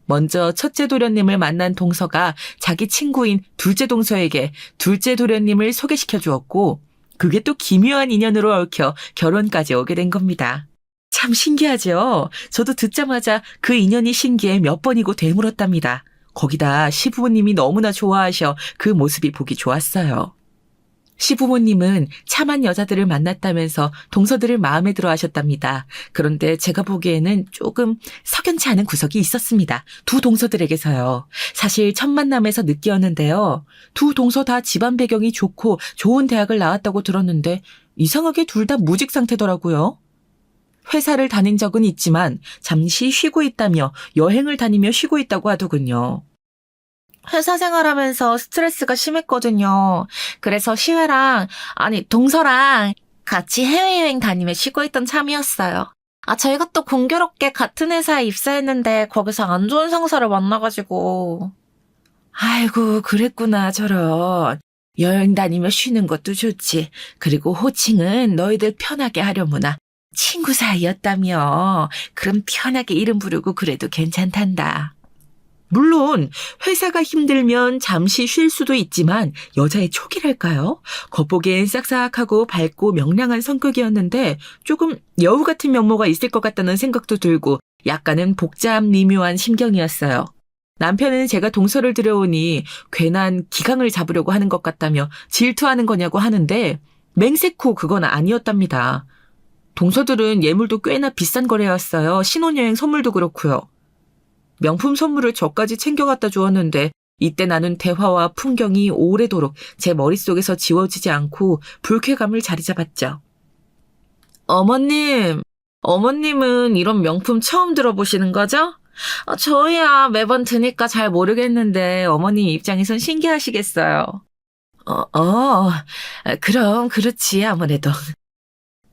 먼저 첫째 도련님을 만난 동서가 자기 친구인 둘째 동서에게 둘째 도련님을 소개시켜 주었고 그게 또 기묘한 인연으로 얽혀 결혼까지 오게 된 겁니다. 참 신기하죠? 저도 듣자마자 그 인연이 신기해 몇 번이고 되물었답니다. 거기다 시부모님이 너무나 좋아하셔 그 모습이 보기 좋았어요. 시부모님은 참한 여자들을 만났다면서 동서들을 마음에 들어 하셨답니다. 그런데 제가 보기에는 조금 석연치 않은 구석이 있었습니다. 두 동서들에게서요. 사실 첫 만남에서 느끼었는데요. 두 동서 다 집안 배경이 좋고 좋은 대학을 나왔다고 들었는데 이상하게 둘 다 무직 상태더라고요. 회사를 다닌 적은 있지만 잠시 쉬고 있다며 여행을 다니며 쉬고 있다고 하더군요. 회사 생활하면서 스트레스가 심했거든요. 그래서 동서랑 같이 해외여행 다니며 쉬고 있던 참이었어요. 저희가 또 공교롭게 같은 회사에 입사했는데 거기서 안 좋은 상사를 만나가지고. 아이고, 그랬구나, 저런. 여행 다니며 쉬는 것도 좋지. 그리고 호칭은 너희들 편하게 하려무나. 친구 사이였다며. 그럼 편하게 이름 부르고 그래도 괜찮단다. 물론 회사가 힘들면 잠시 쉴 수도 있지만 여자의 촉이랄까요? 겉보기엔 싹싹하고 밝고 명랑한 성격이었는데 조금 여우 같은 면모가 있을 것 같다는 생각도 들고 약간은 복잡 미묘한 심경이었어요. 남편은 제가 동서를 들여오니 괜한 기강을 잡으려고 하는 것 같다며 질투하는 거냐고 하는데 맹세코 그건 아니었답니다. 동서들은 예물도 꽤나 비싼 거래였어요. 신혼여행 선물도 그렇고요. 명품 선물을 저까지 챙겨갖다 주었는데 이때 나는 대화와 풍경이 오래도록 제 머릿속에서 지워지지 않고 불쾌감을 자리 잡았죠. 어머님은 이런 명품 처음 들어보시는 거죠? 저희야 매번 드니까 잘 모르겠는데 어머님 입장에선 신기하시겠어요. 그럼 그렇지 아무래도.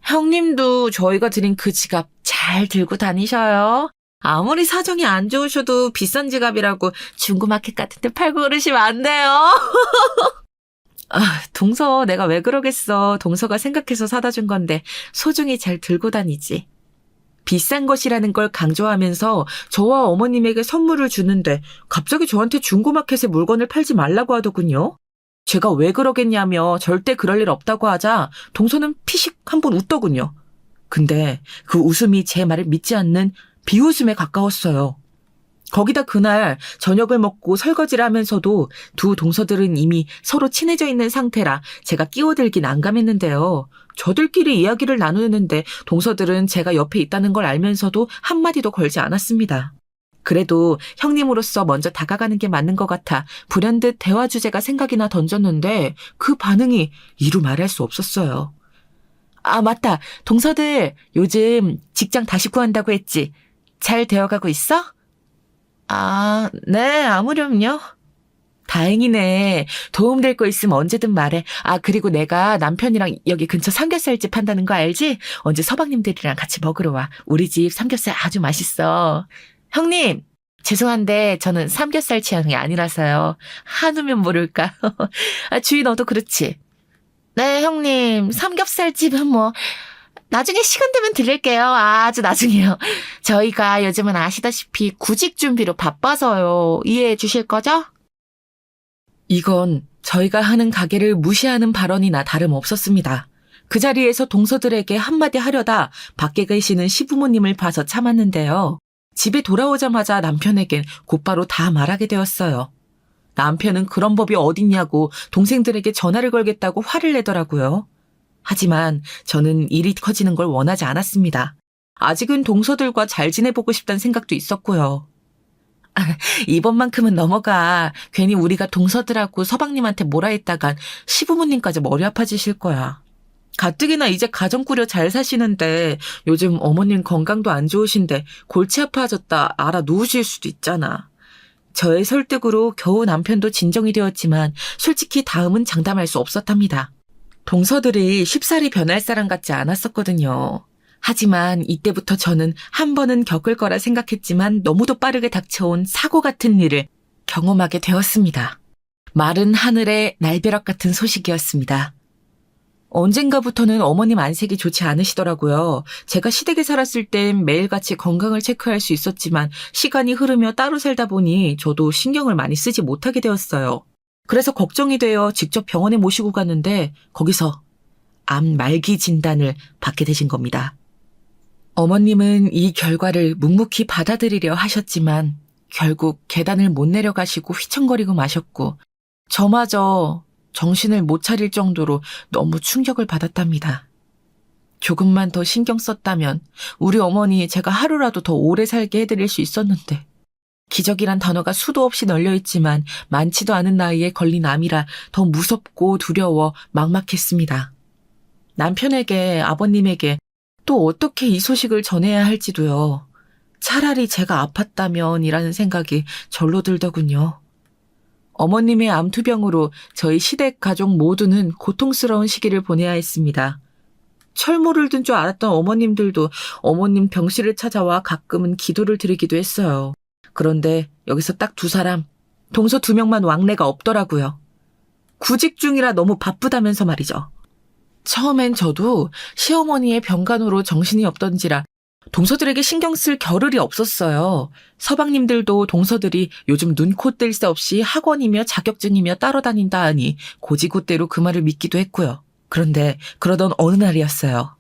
형님도 저희가 드린 그 지갑 잘 들고 다니셔요. 아무리 사정이 안 좋으셔도 비싼 지갑이라고 중고마켓 같은 데 팔고 그러시면 안 돼요. 동서 내가 왜 그러겠어. 동서가 생각해서 사다 준 건데 소중히 잘 들고 다니지. 비싼 것이라는 걸 강조하면서 저와 어머님에게 선물을 주는데 갑자기 저한테 중고마켓에 물건을 팔지 말라고 하더군요. 제가 왜 그러겠냐며 절대 그럴 일 없다고 하자 동서는 피식 한번 웃더군요. 근데 그 웃음이 제 말을 믿지 않는 비웃음에 가까웠어요. 거기다 그날 저녁을 먹고 설거지를 하면서도 두 동서들은 이미 서로 친해져 있는 상태라 제가 끼어들긴 난감했는데요. 저들끼리 이야기를 나누는데 동서들은 제가 옆에 있다는 걸 알면서도 한마디도 걸지 않았습니다. 그래도 형님으로서 먼저 다가가는 게 맞는 것 같아 불현듯 대화 주제가 생각이나 던졌는데 그 반응이 이루 말할 수 없었어요. 맞다. 동서들 요즘 직장 다시 구한다고 했지. 잘 되어가고 있어? 네, 아무렴요. 다행이네. 도움될 거 있으면 언제든 말해. 아, 그리고 내가 남편이랑 여기 근처 삼겹살집 한다는 거 알지? 언제 서방님들이랑 같이 먹으러 와. 우리 집 삼겹살 아주 맛있어. 형님, 죄송한데 저는 삼겹살 취향이 아니라서요. 한우면 모를까. 아, 주희 너도 그렇지? 네, 형님. 삼겹살집은 뭐 나중에 시간 되면 들릴게요. 아주 나중에요. 저희가 요즘은 아시다시피 구직 준비로 바빠서요. 이해해 주실 거죠? 이건 저희가 하는 가게를 무시하는 발언이나 다름없었습니다. 그 자리에서 동서들에게 한마디 하려다 밖에 계시는 시부모님을 봐서 참았는데요. 집에 돌아오자마자 남편에겐 곧바로 다 말하게 되었어요. 남편은 그런 법이 어딨냐고 동생들에게 전화를 걸겠다고 화를 내더라고요. 하지만 저는 일이 커지는 걸 원하지 않았습니다. 아직은 동서들과 잘 지내보고 싶다는 생각도 있었고요. 이번만큼은 넘어가. 괜히 우리가 동서들하고 서방님한테 뭐라 했다간 시부모님까지 머리 아파지실 거야. 가뜩이나 이제 가정 꾸려 잘 사시는데 요즘 어머님 건강도 안 좋으신데 골치 아파졌다 알아 누우실 수도 있잖아. 저의 설득으로 겨우 남편도 진정이 되었지만 솔직히 다음은 장담할 수 없었답니다. 동서들이 쉽사리 변할 사람 같지 않았었거든요. 하지만 이때부터 저는 한 번은 겪을 거라 생각했지만 너무도 빠르게 닥쳐온 사고 같은 일을 경험하게 되었습니다. 마른 하늘의 날벼락 같은 소식이었습니다. 언젠가부터는 어머님 안색이 좋지 않으시더라고요. 제가 시댁에 살았을 땐 매일같이 건강을 체크할 수 있었지만 시간이 흐르며 따로 살다 보니 저도 신경을 많이 쓰지 못하게 되었어요. 그래서 걱정이 되어 직접 병원에 모시고 갔는데 거기서 암 말기 진단을 받게 되신 겁니다. 어머님은 이 결과를 묵묵히 받아들이려 하셨지만 결국 계단을 못 내려가시고 휘청거리고 마셨고 저마저 정신을 못 차릴 정도로 너무 충격을 받았답니다. 조금만 더 신경 썼다면 우리 어머니 제가 하루라도 더 오래 살게 해드릴 수 있었는데 기적이란 단어가 수도 없이 널려있지만 많지도 않은 나이에 걸린 암이라 더 무섭고 두려워 막막했습니다. 남편에게 아버님에게 또 어떻게 이 소식을 전해야 할지도요. 차라리 제가 아팠다면 이라는 생각이 절로 들더군요. 어머님의 암투병으로 저희 시댁 가족 모두는 고통스러운 시기를 보내야 했습니다. 철모를 든 줄 알았던 어머님들도 어머님 병실을 찾아와 가끔은 기도를 드리기도 했어요. 그런데 여기서 딱 두 사람, 동서 2명만 왕래가 없더라고요. 구직 중이라 너무 바쁘다면서 말이죠. 처음엔 저도 시어머니의 병간호로 정신이 없던지라 동서들에게 신경 쓸 겨를이 없었어요. 서방님들도 동서들이 요즘 눈코 뜰 새 없이 학원이며 자격증이며 따러 다닌다 하니 고지고대로 그 말을 믿기도 했고요. 그런데 그러던 어느 날이었어요.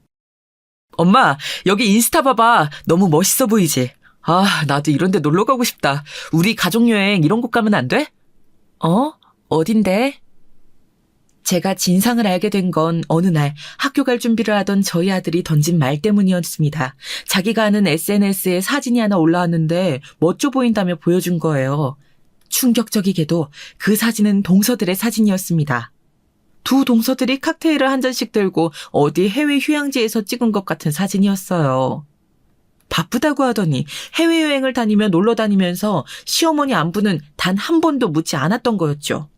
엄마, 여기 인스타 봐봐. 너무 멋있어 보이지? 아, 나도 이런 데 놀러 가고 싶다. 우리 가족여행 이런 곳 가면 안 돼? 어딘데? 제가 진상을 알게 된 건 어느 날 학교 갈 준비를 하던 저희 아들이 던진 말 때문이었습니다. 자기가 아는 SNS에 사진이 하나 올라왔는데 멋져 보인다며 보여준 거예요. 충격적이게도 그 사진은 동서들의 사진이었습니다. 두 동서들이 칵테일을 한 잔씩 들고 어디 해외 휴양지에서 찍은 것 같은 사진이었어요. 바쁘다고 하더니 해외여행을 다니며 놀러 다니면서 시어머니 안부는 단 한 번도 묻지 않았던 거였죠.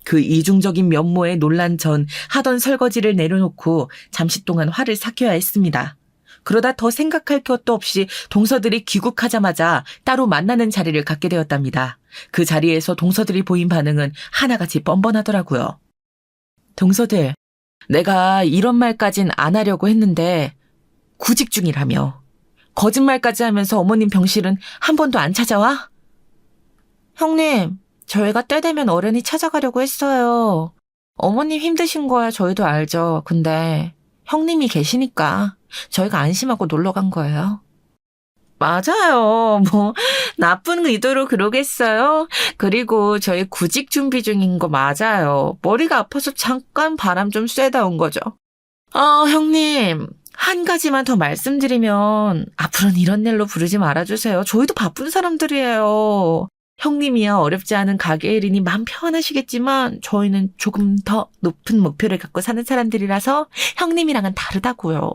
그 이중적인 면모에 놀란 전 하던 설거지를 내려놓고 잠시 동안 화를 삭혀야 했습니다. 그러다 더 생각할 것도 없이 동서들이 귀국하자마자 따로 만나는 자리를 갖게 되었답니다. 그 자리에서 동서들이 보인 반응은 하나같이 뻔뻔하더라고요. 동서들, 내가 이런 말까진 안 하려고 했는데 구직 중이라며. 거짓말까지 하면서 어머님 병실은 한 번도 안 찾아와? 형님, 저희가 때 되면 어른이 찾아가려고 했어요. 어머님 힘드신 거야 저희도 알죠. 근데 형님이 계시니까 저희가 안심하고 놀러 간 거예요. 맞아요. 뭐 나쁜 의도로 그러겠어요. 그리고 저희 구직 준비 중인 거 맞아요. 머리가 아파서 잠깐 바람 좀 쐬다 온 거죠. 형님. 한 가지만 더 말씀드리면 앞으로는 이런 일로 부르지 말아주세요. 저희도 바쁜 사람들이에요. 형님이야 어렵지 않은 가게 일이니 마음 편하시겠지만 저희는 조금 더 높은 목표를 갖고 사는 사람들이라서 형님이랑은 다르다고요.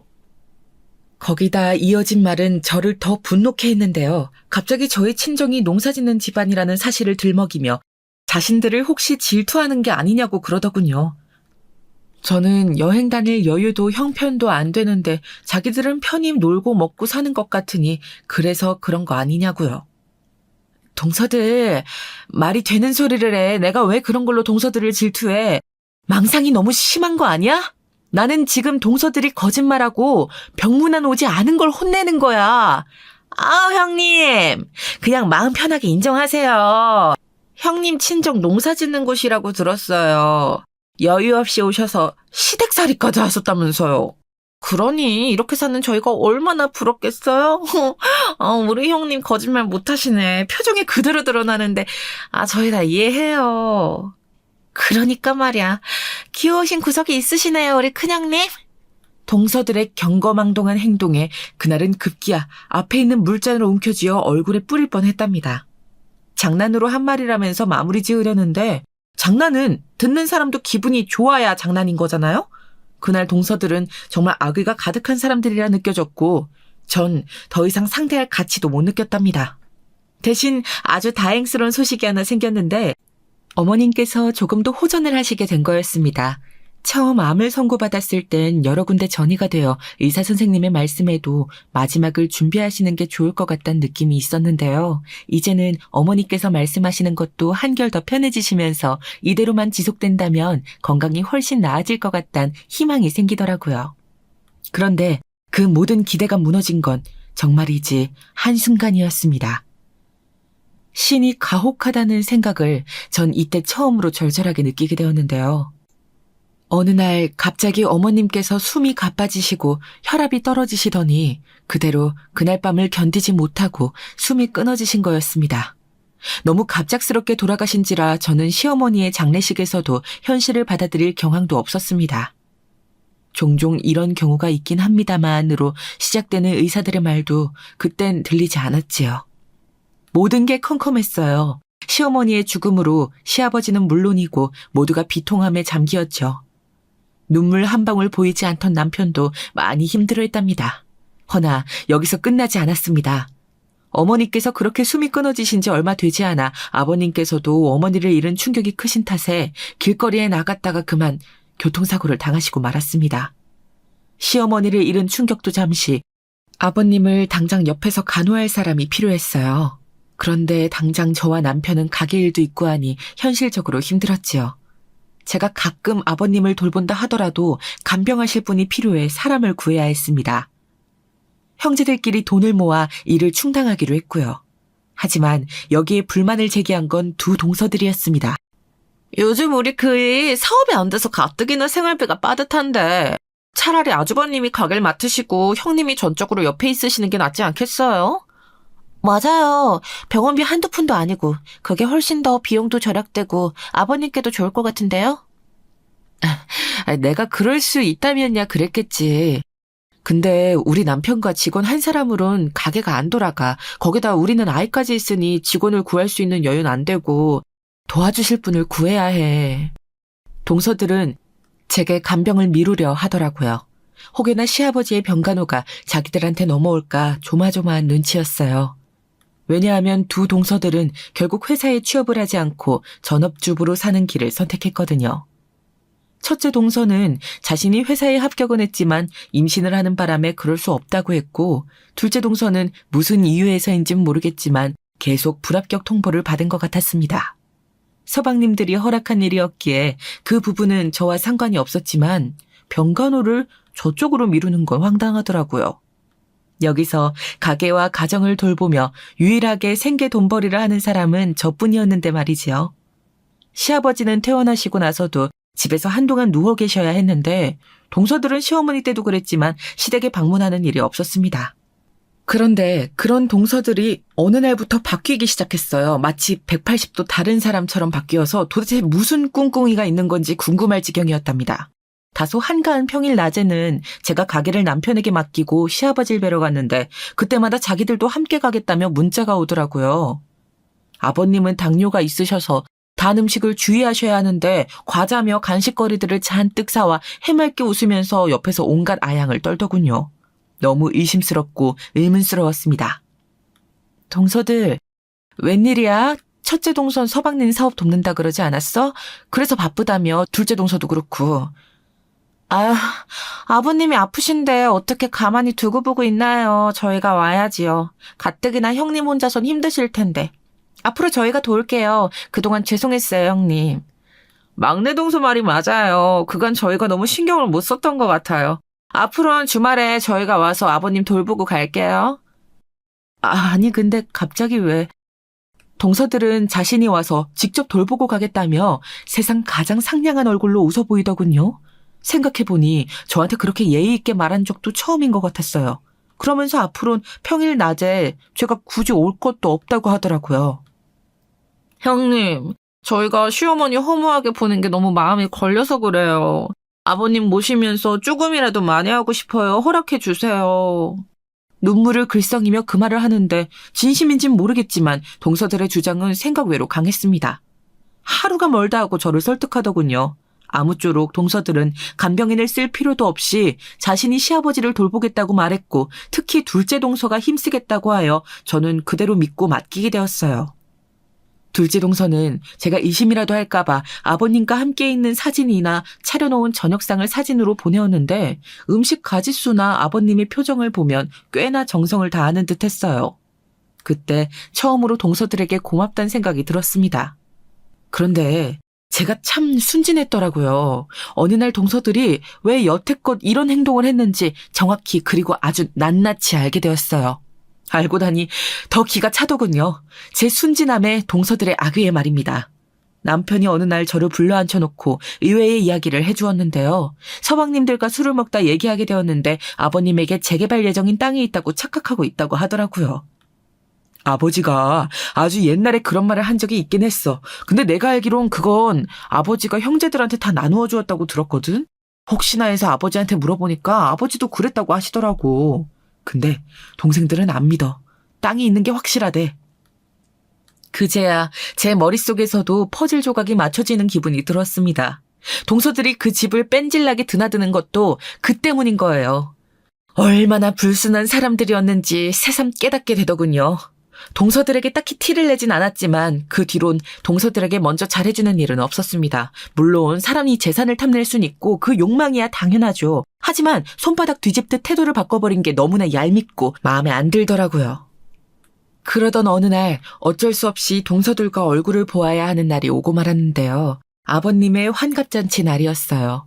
거기다 이어진 말은 저를 더 분노케 했는데요. 갑자기 저희 친정이 농사짓는 집안이라는 사실을 들먹이며 자신들을 혹시 질투하는 게 아니냐고 그러더군요. 저는 여행 다닐 여유도 형편도 안 되는데 자기들은 편히 놀고 먹고 사는 것 같으니 그래서 그런 거 아니냐고요. 동서들, 말이 되는 소리를 해. 내가 왜 그런 걸로 동서들을 질투해? 망상이 너무 심한 거 아니야? 나는 지금 동서들이 거짓말하고 병문안 오지 않은 걸 혼내는 거야. 아, 형님. 그냥 마음 편하게 인정하세요. 형님 친정 농사 짓는 곳이라고 들었어요. 여유 없이 오셔서 시댁살이까지 하셨다면서요. 그러니 이렇게 사는 저희가 얼마나 부럽겠어요? 우리 형님 거짓말 못하시네. 표정이 그대로 드러나는데 저희 다 이해해요. 그러니까 말이야. 귀여우신 구석이 있으시네요, 우리 큰형님. 동서들의 경거망동한 행동에 그날은 급기야 앞에 있는 물잔을 움켜쥐어 얼굴에 뿌릴 뻔했답니다. 장난으로 한 말이라면서 마무리 지으려는데 장난은 듣는 사람도 기분이 좋아야 장난인 거잖아요? 그날 동서들은 정말 악의가 가득한 사람들이라 느껴졌고 전 더 이상 상대할 가치도 못 느꼈답니다. 대신 아주 다행스러운 소식이 하나 생겼는데 어머님께서 조금 더 호전을 하시게 된 거였습니다. 처음 암을 선고받았을 땐 여러 군데 전이가 되어 의사 선생님의 말씀에도 마지막을 준비하시는 게 좋을 것 같다는 느낌이 있었는데요. 이제는 어머니께서 말씀하시는 것도 한결 더 편해지시면서 이대로만 지속된다면 건강이 훨씬 나아질 것 같다는 희망이 생기더라고요. 그런데 그 모든 기대가 무너진 건 정말이지 한순간이었습니다. 신이 가혹하다는 생각을 전 이때 처음으로 절절하게 느끼게 되었는데요. 어느 날 갑자기 어머님께서 숨이 가빠지시고 혈압이 떨어지시더니 그대로 그날 밤을 견디지 못하고 숨이 끊어지신 거였습니다. 너무 갑작스럽게 돌아가신지라 저는 시어머니의 장례식에서도 현실을 받아들일 경황도 없었습니다. 종종 이런 경우가 있긴 합니다만으로 시작되는 의사들의 말도 그땐 들리지 않았지요. 모든 게 컴컴했어요. 시어머니의 죽음으로 시아버지는 물론이고 모두가 비통함에 잠기었죠. 눈물 한 방울 보이지 않던 남편도 많이 힘들어했답니다. 허나 여기서 끝나지 않았습니다. 어머니께서 그렇게 숨이 끊어지신 지 얼마 되지 않아 아버님께서도 어머니를 잃은 충격이 크신 탓에 길거리에 나갔다가 그만 교통사고를 당하시고 말았습니다. 시어머니를 잃은 충격도 잠시, 아버님을 당장 옆에서 간호할 사람이 필요했어요. 그런데 당장 저와 남편은 가게 일도 있고 하니 현실적으로 힘들었지요. 제가 가끔 아버님을 돌본다 하더라도 간병하실 분이 필요해 사람을 구해야 했습니다. 형제들끼리 돈을 모아 일을 충당하기로 했고요. 하지만 여기에 불만을 제기한 건 두 동서들이었습니다. 요즘 우리 그 일 사업이 안 돼서 가뜩이나 생활비가 빠듯한데 차라리 아주버님이 가게를 맡으시고 형님이 전적으로 옆에 있으시는 게 낫지 않겠어요? 맞아요. 병원비 한두 푼도 아니고 그게 훨씬 더 비용도 절약되고 아버님께도 좋을 것 같은데요? 내가 그럴 수 있다면야 그랬겠지. 근데 우리 남편과 직원 한 사람으론 가게가 안 돌아가. 거기다 우리는 아이까지 있으니 직원을 구할 수 있는 여유는 안 되고 도와주실 분을 구해야 해. 동서들은 제게 간병을 미루려 하더라고요. 혹여나 시아버지의 병간호가 자기들한테 넘어올까 조마조마한 눈치였어요. 왜냐하면 두 동서들은 결국 회사에 취업을 하지 않고 전업주부로 사는 길을 선택했거든요. 첫째 동서는 자신이 회사에 합격은 했지만 임신을 하는 바람에 그럴 수 없다고 했고, 둘째 동서는 무슨 이유에서인진 모르겠지만 계속 불합격 통보를 받은 것 같았습니다. 서방님들이 허락한 일이었기에 그 부분은 저와 상관이 없었지만 병간호를 저쪽으로 미루는 건 황당하더라고요. 여기서 가게와 가정을 돌보며 유일하게 생계 돈벌이를 하는 사람은 저뿐이었는데 말이지요. 시아버지는 퇴원하시고 나서도 집에서 한동안 누워 계셔야 했는데 동서들은 시어머니 때도 그랬지만 시댁에 방문하는 일이 없었습니다. 그런데 그런 동서들이 어느 날부터 바뀌기 시작했어요. 마치 180도 다른 사람처럼 바뀌어서 도대체 무슨 꿍꿍이가 있는 건지 궁금할 지경이었답니다. 다소 한가한 평일 낮에는 제가 가게를 남편에게 맡기고 시아버지를 뵈러 갔는데 그때마다 자기들도 함께 가겠다며 문자가 오더라고요. 아버님은 당뇨가 있으셔서 단 음식을 주의하셔야 하는데 과자며 간식거리들을 잔뜩 사와 해맑게 웃으면서 옆에서 온갖 아양을 떨더군요. 너무 의심스럽고 의문스러웠습니다. 동서들, 웬일이야? 첫째 동선 서방님 사업 돕는다 그러지 않았어? 그래서 바쁘다며 둘째 동서도 그렇고. 아, 아버님이 아프신데 어떻게 가만히 두고 보고 있나요? 저희가 와야지요. 가뜩이나 형님 혼자선 힘드실 텐데. 앞으로 저희가 도울게요. 그동안 죄송했어요, 형님. 막내 동서 말이 맞아요. 그간 저희가 너무 신경을 못 썼던 것 같아요. 앞으로는 주말에 저희가 와서 아버님 돌보고 갈게요. 아니, 근데 갑자기 왜? 동서들은 자신이 와서 직접 돌보고 가겠다며 세상 가장 상냥한 얼굴로 웃어 보이더군요. 생각해보니 저한테 그렇게 예의 있게 말한 적도 처음인 것 같았어요. 그러면서 앞으로는 평일 낮에 제가 굳이 올 것도 없다고 하더라고요. 형님, 저희가 시어머니 허무하게 보는 게 너무 마음이 걸려서 그래요. 아버님 모시면서 조금이라도 만회하고 싶어요. 허락해 주세요. 눈물을 글썽이며 그 말을 하는데 진심인진 모르겠지만 동서들의 주장은 생각 외로 강했습니다. 하루가 멀다 하고 저를 설득하더군요. 아무쪼록 동서들은 간병인을 쓸 필요도 없이 자신이 시아버지를 돌보겠다고 말했고 특히 둘째 동서가 힘쓰겠다고 하여 저는 그대로 믿고 맡기게 되었어요. 둘째 동서는 제가 의심이라도 할까봐 아버님과 함께 있는 사진이나 차려놓은 저녁상을 사진으로 보내었는데 음식 가짓수나 아버님의 표정을 보면 꽤나 정성을 다하는 듯 했어요. 그때 처음으로 동서들에게 고맙다는 생각이 들었습니다. 그런데 제가 참 순진했더라고요. 어느 날 동서들이 왜 여태껏 이런 행동을 했는지 정확히 그리고 아주 낱낱이 알게 되었어요. 알고 나니 더 기가 차더군요. 제 순진함에 동서들의 악의의 말입니다. 남편이 어느 날 저를 불러 앉혀놓고 의외의 이야기를 해주었는데요. 서방님들과 술을 먹다 얘기하게 되었는데 아버님에게 재개발 예정인 땅이 있다고 착각하고 있다고 하더라고요. 아버지가 아주 옛날에 그런 말을 한 적이 있긴 했어. 근데 내가 알기론 그건 아버지가 형제들한테 다 나누어 주었다고 들었거든? 혹시나 해서 아버지한테 물어보니까 아버지도 그랬다고 하시더라고. 근데 동생들은 안 믿어. 땅이 있는 게 확실하대. 그제야 제 머릿속에서도 퍼즐 조각이 맞춰지는 기분이 들었습니다. 동서들이 그 집을 뺀질나게 드나드는 것도 그 때문인 거예요. 얼마나 불순한 사람들이었는지 새삼 깨닫게 되더군요. 동서들에게 딱히 티를 내진 않았지만 그 뒤론 동서들에게 먼저 잘해주는 일은 없었습니다. 물론 사람이 재산을 탐낼 순 있고 그 욕망이야 당연하죠. 하지만 손바닥 뒤집듯 태도를 바꿔버린 게 너무나 얄밉고 마음에 안 들더라고요. 그러던 어느 날 어쩔 수 없이 동서들과 얼굴을 보아야 하는 날이 오고 말았는데요. 아버님의 환갑잔치 날이었어요.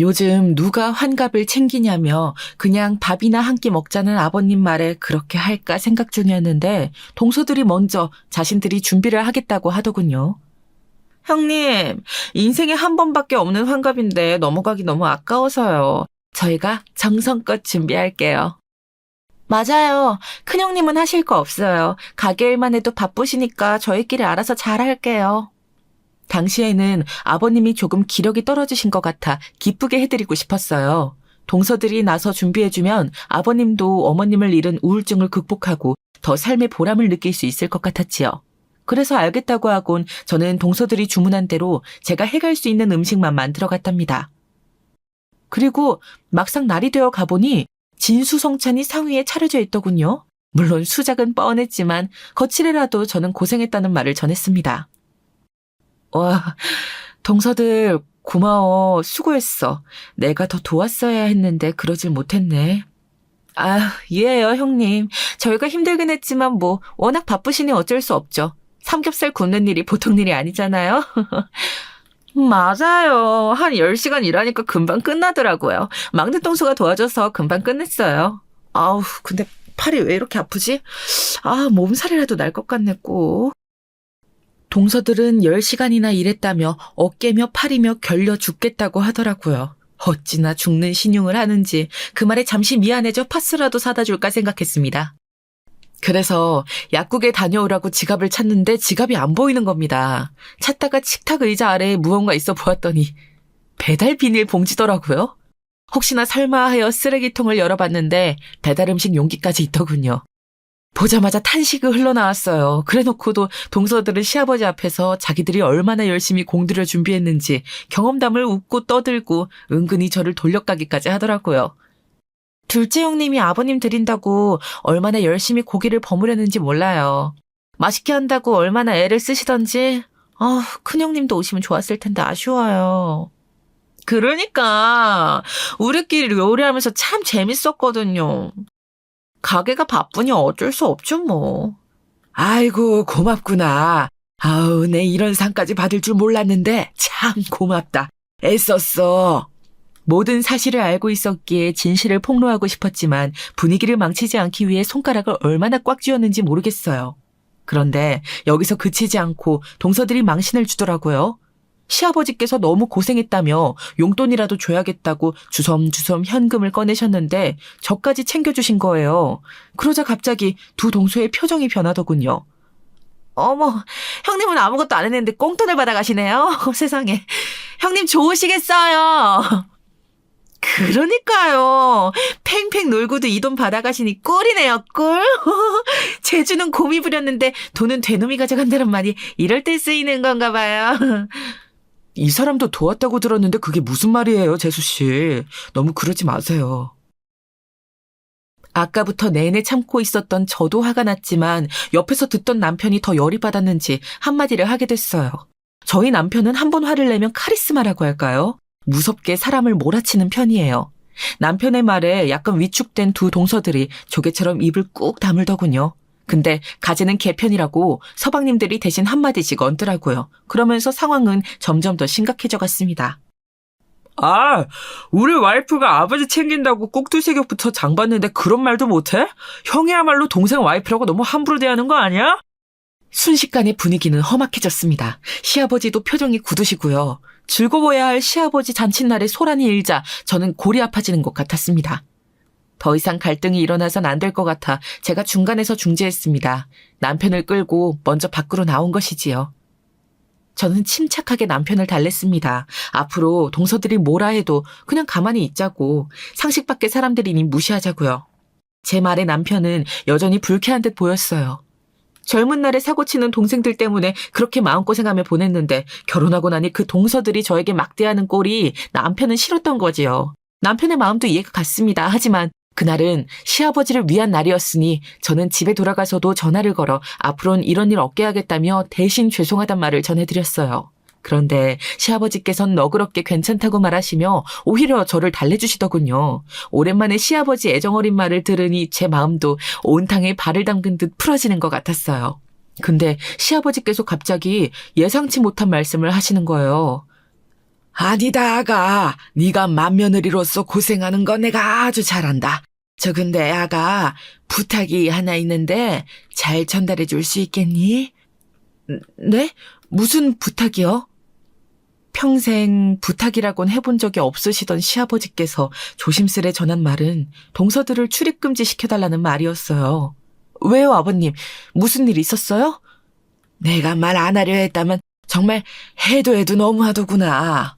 요즘 누가 환갑을 챙기냐며 그냥 밥이나 한 끼 먹자는 아버님 말에 그렇게 할까 생각 중이었는데 동서들이 먼저 자신들이 준비를 하겠다고 하더군요. 형님, 인생에 한 번밖에 없는 환갑인데 넘어가기 너무 아까워서요. 저희가 정성껏 준비할게요. 맞아요. 큰형님은 하실 거 없어요. 가게 일만 해도 바쁘시니까 저희끼리 알아서 잘할게요. 당시에는 아버님이 조금 기력이 떨어지신 것 같아 기쁘게 해드리고 싶었어요. 동서들이 나서 준비해주면 아버님도 어머님을 잃은 우울증을 극복하고 더 삶의 보람을 느낄 수 있을 것 같았지요. 그래서 알겠다고 하곤 저는 동서들이 주문한 대로 제가 해갈 수 있는 음식만 만들어 갔답니다. 그리고 막상 날이 되어 가보니 진수성찬이 상위에 차려져 있더군요. 물론 수작은 뻔했지만 거칠애라도 저는 고생했다는 말을 전했습니다. 와, 동서들 고마워. 수고했어. 내가 더 도왔어야 했는데 그러질 못했네. 아, 이해해요, 형님. 저희가 힘들긴 했지만 뭐 워낙 바쁘시니 어쩔 수 없죠. 삼겹살 굽는 일이 보통 일이 아니잖아요. 맞아요. 한 10시간 일하니까 금방 끝나더라고요. 막내 동서가 도와줘서 금방 끝냈어요. 아우, 근데 팔이 왜 이렇게 아프지? 아, 몸살이라도 날 것 같네, 꼭. 동서들은 10시간이나 일했다며 어깨며 팔이며 결려 죽겠다고 하더라고요. 어찌나 죽는 신용을 하는지 그 말에 잠시 미안해져 파스라도 사다 줄까 생각했습니다. 그래서 약국에 다녀오라고 지갑을 찾는데 지갑이 안 보이는 겁니다. 찾다가 식탁 의자 아래에 무언가 있어 보았더니 배달 비닐 봉지더라고요. 혹시나 설마 하여 쓰레기통을 열어봤는데 배달 음식 용기까지 있더군요. 보자마자 탄식이 흘러나왔어요. 그래놓고도 동서들은 시아버지 앞에서 자기들이 얼마나 열심히 공들여 준비했는지 경험담을 웃고 떠들고 은근히 저를 돌려가기까지 하더라고요. 둘째 형님이 아버님 드린다고 얼마나 열심히 고기를 버무렸는지 몰라요. 맛있게 한다고 얼마나 애를 쓰시던지. 큰형님도 오시면 좋았을 텐데 아쉬워요. 그러니까 우리끼리 요리하면서 참 재밌었거든요. 가게가 바쁘니 어쩔 수 없죠 뭐. 아이고, 고맙구나. 아우, 내 이런 상까지 받을 줄 몰랐는데 참 고맙다. 애썼어. 모든 사실을 알고 있었기에 진실을 폭로하고 싶었지만 분위기를 망치지 않기 위해 손가락을 얼마나 꽉 쥐었는지 모르겠어요. 그런데 여기서 그치지 않고 동서들이 망신을 주더라고요. 시아버지께서 너무 고생했다며 용돈이라도 줘야겠다고 주섬주섬 현금을 꺼내셨는데 저까지 챙겨주신 거예요. 그러자 갑자기 두 동서의 표정이 변하더군요. 어머, 형님은 아무것도 안 했는데 꽁돈을 받아가시네요. 세상에. 형님 좋으시겠어요. 그러니까요. 팽팽 놀고도 이 돈 받아가시니 꿀이네요, 꿀. 제주는 곰이 부렸는데 돈은 되놈이 가져간다는 말이 이럴 때 쓰이는 건가 봐요. 이 사람도 도왔다고 들었는데 그게 무슨 말이에요, 재수씨. 너무 그러지 마세요. 아까부터 내내 참고 있었던 저도 화가 났지만 옆에서 듣던 남편이 더 열이 받았는지 한마디를 하게 됐어요. 저희 남편은 한 번 화를 내면 카리스마라고 할까요? 무섭게 사람을 몰아치는 편이에요. 남편의 말에 약간 위축된 두 동서들이 조개처럼 입을 꾹 다물더군요. 근데 가재는 개편이라고 서방님들이 대신 한마디씩 얹더라고요. 그러면서 상황은 점점 더 심각해져 갔습니다. 아, 우리 와이프가 아버지 챙긴다고 꼭두새벽부터 장 봤는데 그런 말도 못해? 형이야말로 동생 와이프라고 너무 함부로 대하는 거 아니야? 순식간에 분위기는 험악해졌습니다. 시아버지도 표정이 굳으시고요. 즐거워야 할 시아버지 잔칫날에 소란이 일자 저는 골이 아파지는 것 같았습니다. 더 이상 갈등이 일어나선 안 될 것 같아 제가 중간에서 중재했습니다. 남편을 끌고 먼저 밖으로 나온 것이지요. 저는 침착하게 남편을 달랬습니다. 앞으로 동서들이 뭐라 해도 그냥 가만히 있자고, 상식 밖의 사람들이니 무시하자고요. 제 말에 남편은 여전히 불쾌한 듯 보였어요. 젊은 날에 사고치는 동생들 때문에 그렇게 마음고생하며 보냈는데 결혼하고 나니 그 동서들이 저에게 막대하는 꼴이 남편은 싫었던 거지요. 남편의 마음도 이해가 갔습니다. 하지만 그날은 시아버지를 위한 날이었으니 저는 집에 돌아가서도 전화를 걸어 앞으로는 이런 일 없게 하겠다며 대신 죄송하단 말을 전해드렸어요. 그런데 시아버지께서는 너그럽게 괜찮다고 말하시며 오히려 저를 달래주시더군요. 오랜만에 시아버지 애정어린 말을 들으니 제 마음도 온탕에 발을 담근 듯 풀어지는 것 같았어요. 근데 시아버지께서 갑자기 예상치 못한 말씀을 하시는 거예요. 아니다, 아가. 네가 맏며느리로서 고생하는 거 내가 아주 잘한다. 저 근데 아가, 부탁이 하나 있는데 잘 전달해 줄 수 있겠니? 네? 무슨 부탁이요? 평생 부탁이라곤 해본 적이 없으시던 시아버지께서 조심스레 전한 말은 동서들을 출입금지 시켜달라는 말이었어요. 왜요, 아버님? 무슨 일 있었어요? 내가 말 안 하려 했다면 정말 해도 너무하더구나.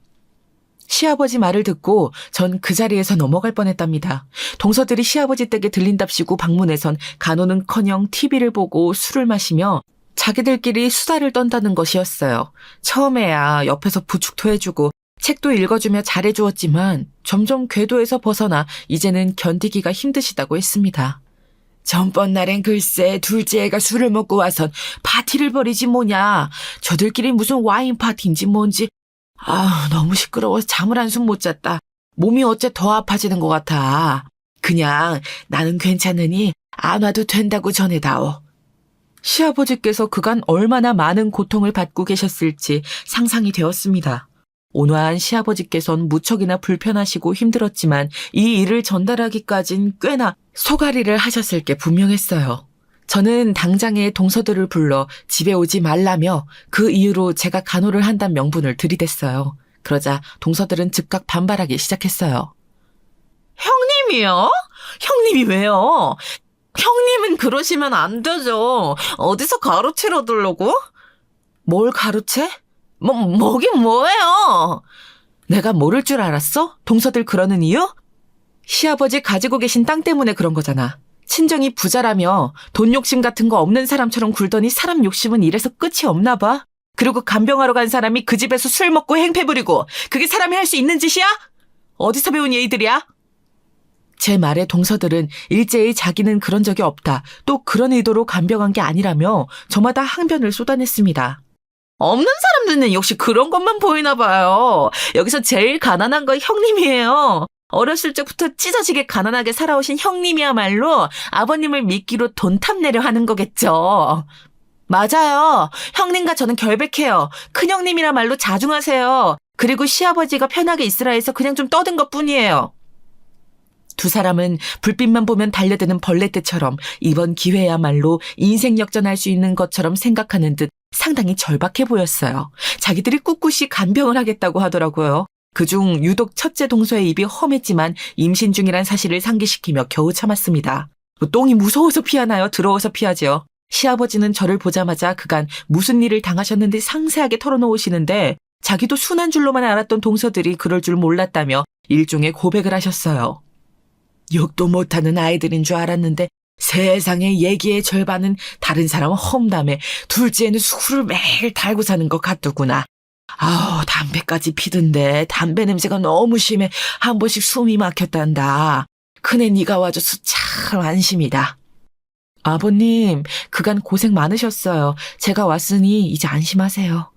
시아버지 말을 듣고 전 그 자리에서 넘어갈 뻔했답니다. 동서들이 시아버지 댁에 들린답시고 방문해선 간호는커녕 TV를 보고 술을 마시며 자기들끼리 수다를 떤다는 것이었어요. 처음에야 옆에서 부축토해주고 책도 읽어주며 잘해주었지만 점점 궤도에서 벗어나 이제는 견디기가 힘드시다고 했습니다. 전번 날엔 글쎄 둘째 애가 술을 먹고 와선 파티를 벌이지 뭐냐. 저들끼리 무슨 와인 파티인지 뭔지. 너무 시끄러워서 잠을 한숨 못 잤다. 몸이 어째 더 아파지는 것 같아. 그냥 나는 괜찮으니 안 와도 된다고 전해다오. 시아버지께서 그간 얼마나 많은 고통을 받고 계셨을지 상상이 되었습니다. 온화한 시아버지께선 무척이나 불편하시고 힘들었지만 이 일을 전달하기까진 꽤나 소가리를 하셨을 게 분명했어요. 저는 당장에 동서들을 불러 집에 오지 말라며 그 이유로 제가 간호를 한다는 명분을 들이댔어요. 그러자 동서들은 즉각 반발하기 시작했어요. 형님이요? 형님이 왜요? 형님은 그러시면 안 되죠. 어디서 가로채러 들려고? 뭘 가로채? 뭐긴 뭐예요? 내가 모를 줄 알았어? 동서들 그러는 이유? 시아버지 가지고 계신 땅 때문에 그런 거잖아. 친정이 부자라며 돈 욕심 같은 거 없는 사람처럼 굴더니 사람 욕심은 이래서 끝이 없나 봐. 그리고 간병하러 간 사람이 그 집에서 술 먹고 행패 부리고 그게 사람이 할 수 있는 짓이야? 어디서 배운 예의들이야? 제 말에 동서들은 일제히 자기는 그런 적이 없다, 또 그런 의도로 간병한 게 아니라며 저마다 항변을 쏟아냈습니다. 없는 사람들은 역시 그런 것만 보이나 봐요. 여기서 제일 가난한 건 형님이에요. 어렸을 적부터 찢어지게 가난하게 살아오신 형님이야말로 아버님을 미끼로 돈 탐내려 하는 거겠죠. 맞아요. 형님과 저는 결백해요. 큰형님이라말로 자중하세요. 그리고 시아버지가 편하게 있으라 해서 그냥 좀 떠든 것뿐이에요. 두 사람은 불빛만 보면 달려드는 벌레떼처럼 이번 기회야말로 인생 역전할 수 있는 것처럼 생각하는 듯 상당히 절박해 보였어요. 자기들이 꿋꿋이 간병을 하겠다고 하더라고요. 그중 유독 첫째 동서의 입이 험했지만 임신 중이란 사실을 상기시키며 겨우 참았습니다. 똥이 무서워서 피하나요? 더러워서 피하지요. 시아버지는 저를 보자마자 그간 무슨 일을 당하셨는지 상세하게 털어놓으시는데 자기도 순한 줄로만 알았던 동서들이 그럴 줄 몰랐다며 일종의 고백을 하셨어요. 욕도 못하는 아이들인 줄 알았는데 세상에 얘기의 절반은 다른 사람 험담에 둘째는 술을 매일 달고 사는 것 같더구나. 아우, 담배까지 피던데 담배 냄새가 너무 심해 한 번씩 숨이 막혔단다. 큰애 네가 와줘서 참 안심이다. 아버님, 그간 고생 많으셨어요. 제가 왔으니 이제 안심하세요.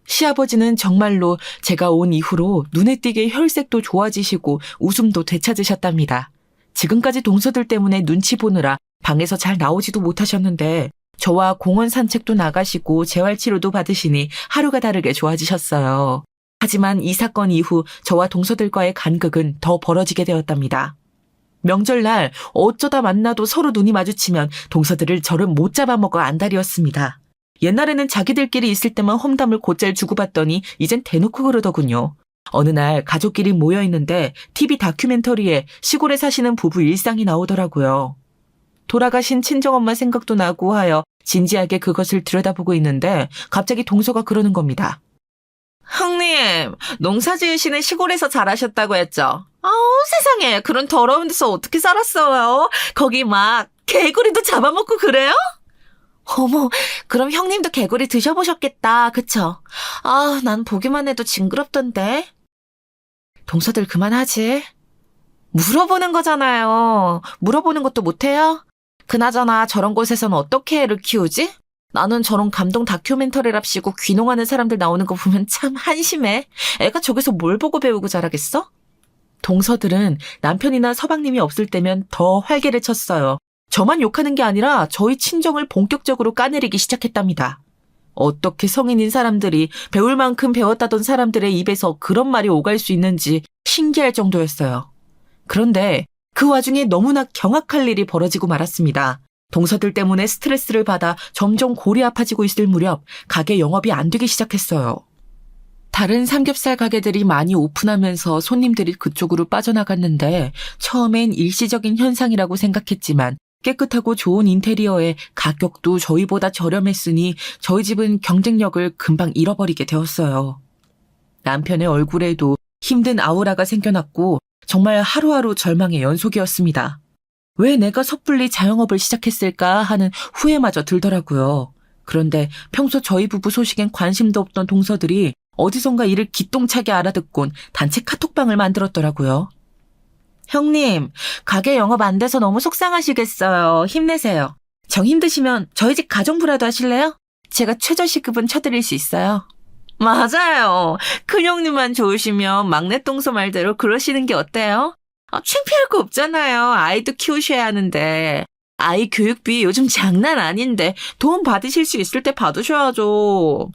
시아버지는 정말로 제가 온 이후로 눈에 띄게 혈색도 좋아지시고 웃음도 되찾으셨답니다. 지금까지 동서들 때문에 눈치 보느라 방에서 잘 나오지도 못하셨는데 저와 공원 산책도 나가시고 재활치료도 받으시니 하루가 다르게 좋아지셨어요. 하지만 이 사건 이후 저와 동서들과의 간극은 더 벌어지게 되었답니다. 명절날 어쩌다 만나도 서로 눈이 마주치면 동서들을 저를 못 잡아먹어 안달이었습니다. 옛날에는 자기들끼리 있을 때만 험담을 곧잘 주고받더니 이젠 대놓고 그러더군요. 어느 날 가족끼리 모여있는데 TV 다큐멘터리에 시골에 사시는 부부 일상이 나오더라고요. 돌아가신 친정엄마 생각도 나고 하여 진지하게 그것을 들여다보고 있는데 갑자기 동서가 그러는 겁니다. 형님, 농사 지으시는 시골에서 자라셨다고 했죠? 아우, 세상에, 그런 더러운 데서 어떻게 살았어요? 거기 막 개구리도 잡아먹고 그래요? 어머, 그럼 형님도 개구리 드셔보셨겠다, 그쵸? 아, 난 보기만 해도 징그럽던데. 동서들 그만하지. 물어보는 거잖아요. 물어보는 것도 못해요? 그나저나 저런 곳에선 어떻게 애를 키우지? 나는 저런 감동 다큐멘터리랍시고 귀농하는 사람들 나오는 거 보면 참 한심해. 애가 저기서 뭘 보고 배우고 자라겠어? 동서들은 남편이나 서방님이 없을 때면 더 활개를 쳤어요. 저만 욕하는 게 아니라 저희 친정을 본격적으로 까내리기 시작했답니다. 어떻게 성인인 사람들이 배울 만큼 배웠다던 사람들의 입에서 그런 말이 오갈 수 있는지 신기할 정도였어요. 그런데 그 와중에 너무나 경악할 일이 벌어지고 말았습니다. 동서들 때문에 스트레스를 받아 점점 골이 아파지고 있을 무렵 가게 영업이 안 되기 시작했어요. 다른 삼겹살 가게들이 많이 오픈하면서 손님들이 그쪽으로 빠져나갔는데 처음엔 일시적인 현상이라고 생각했지만 깨끗하고 좋은 인테리어에 가격도 저희보다 저렴했으니 저희 집은 경쟁력을 금방 잃어버리게 되었어요. 남편의 얼굴에도 힘든 아우라가 생겨났고 정말 하루하루 절망의 연속이었습니다. 왜 내가 섣불리 자영업을 시작했을까 하는 후회마저 들더라고요. 그런데 평소 저희 부부 소식엔 관심도 없던 동서들이 어디선가 이를 기똥차게 알아듣곤 단체 카톡방을 만들었더라고요. 형님, 가게 영업 안 돼서 너무 속상하시겠어요. 힘내세요. 정 힘드시면 저희 집 가정부라도 하실래요? 제가 최저시급은 쳐드릴 수 있어요. 맞아요. 큰형님만 좋으시면 막내 동서 말대로 그러시는 게 어때요? 창피할 거 없잖아요. 아이도 키우셔야 하는데. 아이 교육비 요즘 장난 아닌데 도움 받으실 수 있을 때 받으셔야죠.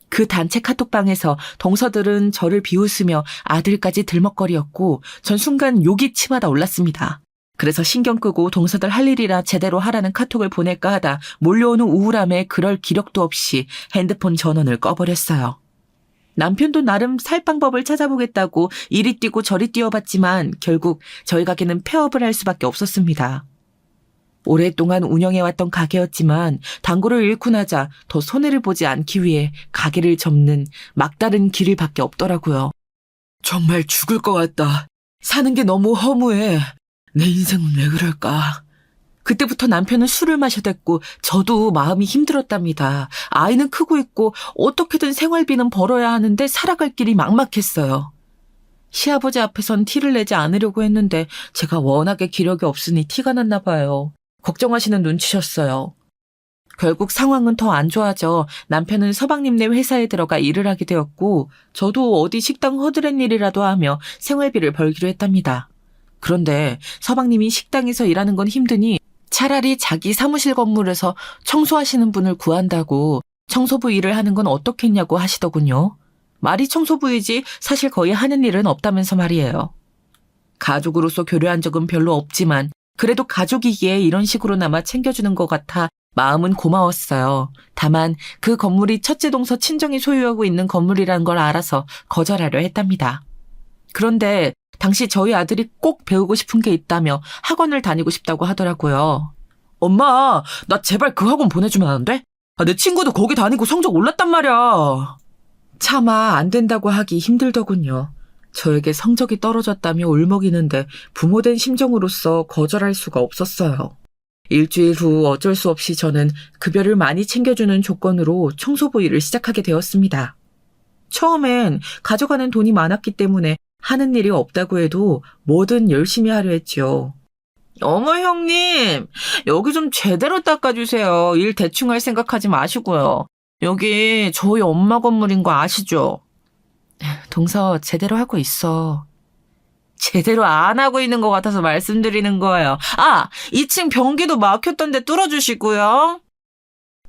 그 단체 카톡방에서 동서들은 저를 비웃으며 아들까지 들먹거리었고 전 순간 욕이 치마다 올랐습니다. 그래서 신경 끄고 동서들 할 일이라 제대로 하라는 카톡을 보낼까 하다 몰려오는 우울함에 그럴 기력도 없이 핸드폰 전원을 꺼버렸어요. 남편도 나름 살 방법을 찾아보겠다고 이리 뛰고 저리 뛰어봤지만 결국 저희 가게는 폐업을 할 수밖에 없었습니다. 오랫동안 운영해왔던 가게였지만 단골을 잃고 나자 더 손해를 보지 않기 위해 가게를 접는 막다른 길을 밖에 없더라고요. 정말 죽을 것 같다. 사는 게 너무 허무해. 내 인생은 왜 그럴까. 그때부터 남편은 술을 마셔댔고 저도 마음이 힘들었답니다. 아이는 크고 있고 어떻게든 생활비는 벌어야 하는데 살아갈 길이 막막했어요. 시아버지 앞에선 티를 내지 않으려고 했는데 제가 워낙에 기력이 없으니 티가 났나 봐요. 걱정하시는 눈치셨어요. 결국 상황은 더 안 좋아져 남편은 서방님네 회사에 들어가 일을 하게 되었고 저도 어디 식당 허드렛 일이라도 하며 생활비를 벌기로 했답니다. 그런데 서방님이 식당에서 일하는 건 힘드니 차라리 자기 사무실 건물에서 청소하시는 분을 구한다고 청소부 일을 하는 건 어떻겠냐고 하시더군요. 말이 청소부이지 사실 거의 하는 일은 없다면서 말이에요. 가족으로서 교류한 적은 별로 없지만 그래도 가족이기에 이런 식으로나마 챙겨주는 것 같아 마음은 고마웠어요. 다만 그 건물이 첫째 동서 친정이 소유하고 있는 건물이라는 걸 알아서 거절하려 했답니다. 그런데 당시 저희 아들이 꼭 배우고 싶은 게 있다며 학원을 다니고 싶다고 하더라고요. 엄마, 나 제발 그 학원 보내주면 안 돼? 내 친구도 거기 다니고 성적 올랐단 말이야. 차마 안 된다고 하기 힘들더군요. 저에게 성적이 떨어졌다며 울먹이는데 부모된 심정으로서 거절할 수가 없었어요. 일주일 후 어쩔 수 없이 저는 급여를 많이 챙겨주는 조건으로 청소부 일을 시작하게 되었습니다. 처음엔 가져가는 돈이 많았기 때문에 하는 일이 없다고 해도 뭐든 열심히 하려 했죠. 어머 형님, 여기 좀 제대로 닦아주세요. 일 대충 할 생각하지 마시고요. 여기 저희 엄마 건물인 거 아시죠? 동서 제대로 하고 있어. 제대로 안 하고 있는 것 같아서 말씀드리는 거예요. 2층 변기도 막혔던데 뚫어주시고요.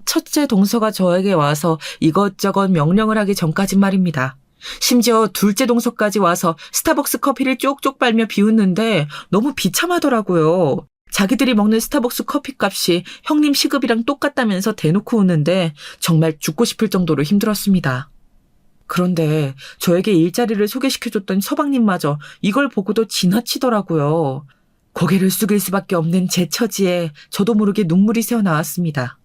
첫째 동서가 저에게 와서 이것저것 명령을 하기 전까진 말입니다. 심지어 둘째 동서까지 와서 스타벅스 커피를 쪽쪽 빨며 비웃는데 너무 비참하더라고요. 자기들이 먹는 스타벅스 커피값이 형님 시급이랑 똑같다면서 대놓고 웃는데 정말 죽고 싶을 정도로 힘들었습니다. 그런데 저에게 일자리를 소개시켜줬던 서방님마저 이걸 보고도 지나치더라고요. 고개를 숙일 수밖에 없는 제 처지에 저도 모르게 눈물이 새어나왔습니다.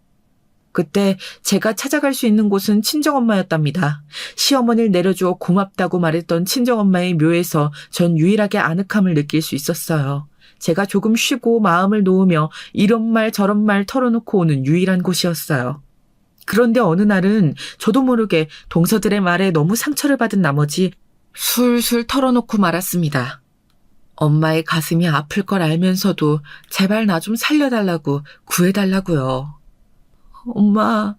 그때 제가 찾아갈 수 있는 곳은 친정엄마였답니다. 시어머니를 내려주어 고맙다고 말했던 친정엄마의 묘에서 전 유일하게 아늑함을 느낄 수 있었어요. 제가 조금 쉬고 마음을 놓으며 이런 말 저런 말 털어놓고 오는 유일한 곳이었어요. 그런데 어느 날은 저도 모르게 동서들의 말에 너무 상처를 받은 나머지 술술 털어놓고 말았습니다. 엄마의 가슴이 아플 걸 알면서도 제발 나 좀 살려달라고 구해달라고요. 엄마,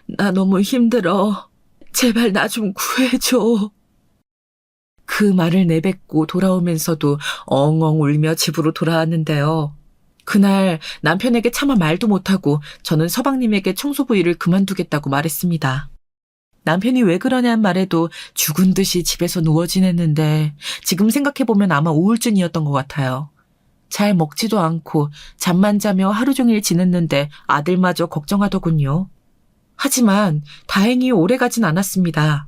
나 너무 힘들어. 제발 나 좀 구해줘. 그 말을 내뱉고 돌아오면서도 엉엉 울며 집으로 돌아왔는데요. 그날 남편에게 차마 말도 못하고 저는 서방님에게 청소부 일을 그만두겠다고 말했습니다. 남편이 왜 그러냐는 말에도 죽은 듯이 집에서 누워 지냈는데 지금 생각해보면 아마 우울증이었던 것 같아요. 잘 먹지도 않고 잠만 자며 하루 종일 지냈는데 아들마저 걱정하더군요. 하지만 다행히 오래가진 않았습니다.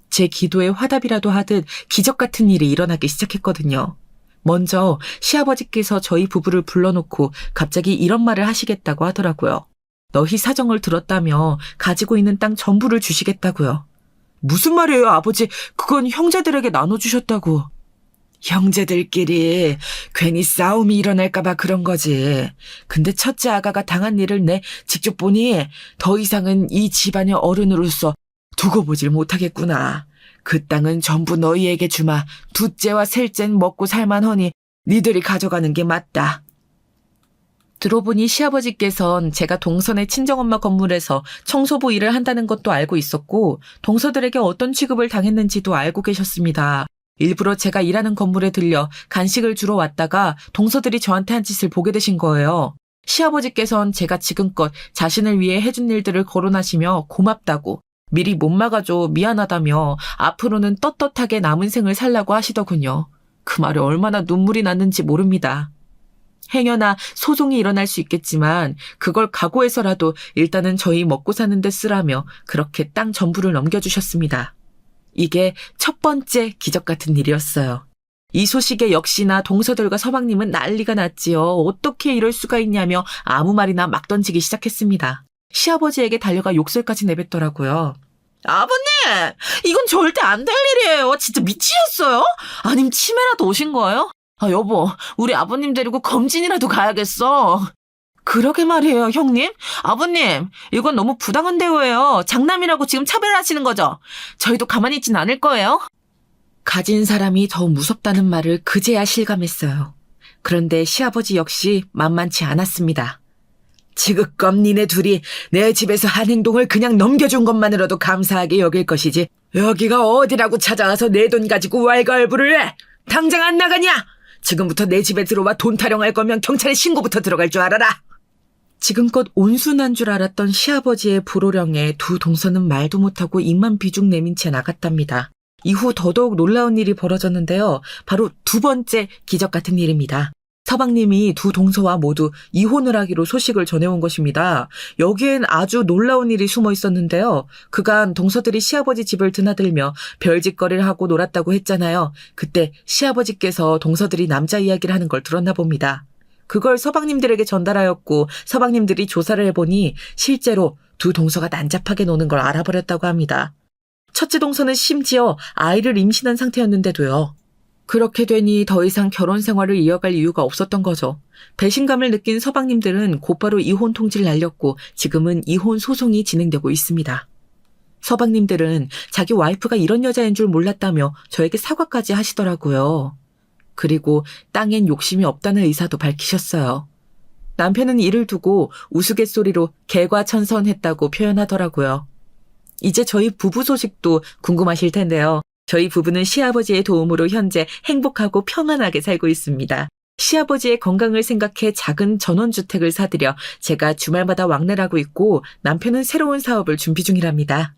제 기도에 화답이라도 하듯 기적 같은 일이 일어나기 시작했거든요. 먼저 시아버지께서 저희 부부를 불러놓고 갑자기 이런 말을 하시겠다고 하더라고요. 너희 사정을 들었다며 가지고 있는 땅 전부를 주시겠다고요. 무슨 말이에요, 아버지? 그건 형제들에게 나눠주셨다고. 형제들끼리 괜히 싸움이 일어날까봐 그런 거지. 근데 첫째 아가가 당한 일을 내 직접 보니 더 이상은 이 집안의 어른으로서 두고 보질 못하겠구나. 그 땅은 전부 너희에게 주마. 둘째와 셋째는 먹고 살만하니 니들이 가져가는 게 맞다. 들어보니 시아버지께선 제가 동선의 친정엄마 건물에서 청소부 일을 한다는 것도 알고 있었고 동서들에게 어떤 취급을 당했는지도 알고 계셨습니다. 일부러 제가 일하는 건물에 들려 간식을 주러 왔다가 동서들이 저한테 한 짓을 보게 되신 거예요. 시아버지께선 제가 지금껏 자신을 위해 해준 일들을 거론하시며 고맙다고 미리 못 막아줘 미안하다며 앞으로는 떳떳하게 남은 생을 살라고 하시더군요. 그 말에 얼마나 눈물이 났는지 모릅니다. 행여나 소송이 일어날 수 있겠지만 그걸 각오해서라도 일단은 저희 먹고 사는 데 쓰라며 그렇게 땅 전부를 넘겨주셨습니다. 이게 첫 번째 기적 같은 일이었어요. 이 소식에 역시나 동서들과 서방님은 난리가 났지요. 어떻게 이럴 수가 있냐며 아무 말이나 막 던지기 시작했습니다. 시아버지에게 달려가 욕설까지 내뱉더라고요. 아버님! 이건 절대 안 될 일이에요. 진짜 미치셨어요? 아님 치매라도 오신 거예요? 여보, 우리 아버님 데리고 검진이라도 가야겠어. 그러게 말이에요, 형님. 아버님, 이건 너무 부당한 대우예요. 장남이라고 지금 차별하시는 거죠? 저희도 가만히 있진 않을 거예요. 가진 사람이 더 무섭다는 말을 그제야 실감했어요. 그런데 시아버지 역시 만만치 않았습니다. 지극껏 니네 둘이 내 집에서 한 행동을 그냥 넘겨준 것만으로도 감사하게 여길 것이지. 여기가 어디라고 찾아와서 내 돈 가지고 왈가왈부를 해. 당장 안 나가냐? 지금부터 내 집에 들어와 돈 타령할 거면 경찰에 신고부터 들어갈 줄 알아라. 지금껏 온순한 줄 알았던 시아버지의 불호령에 두 동서는 말도 못하고 입만 비죽 내민 채 나갔답니다. 이후 더더욱 놀라운 일이 벌어졌는데요. 바로 두 번째 기적 같은 일입니다. 서방님이 두 동서와 모두 이혼을 하기로 소식을 전해온 것입니다. 여기엔 아주 놀라운 일이 숨어 있었는데요. 그간 동서들이 시아버지 집을 드나들며 별짓거리를 하고 놀았다고 했잖아요. 그때 시아버지께서 동서들이 남자 이야기를 하는 걸 들었나 봅니다. 그걸 서방님들에게 전달하였고 서방님들이 조사를 해보니 실제로 두 동서가 난잡하게 노는 걸 알아버렸다고 합니다. 첫째 동서는 심지어 아이를 임신한 상태였는데도요. 그렇게 되니 더 이상 결혼 생활을 이어갈 이유가 없었던 거죠. 배신감을 느낀 서방님들은 곧바로 이혼 통지를 날렸고 지금은 이혼 소송이 진행되고 있습니다. 서방님들은 자기 와이프가 이런 여자인 줄 몰랐다며 저에게 사과까지 하시더라고요. 그리고 땅엔 욕심이 없다는 의사도 밝히셨어요. 남편은 이를 두고 우스갯소리로 개과천선했다고 표현하더라고요. 이제 저희 부부 소식도 궁금하실 텐데요. 저희 부부는 시아버지의 도움으로 현재 행복하고 평안하게 살고 있습니다. 시아버지의 건강을 생각해 작은 전원주택을 사들여 제가 주말마다 왕래를 하고 있고 남편은 새로운 사업을 준비 중이랍니다.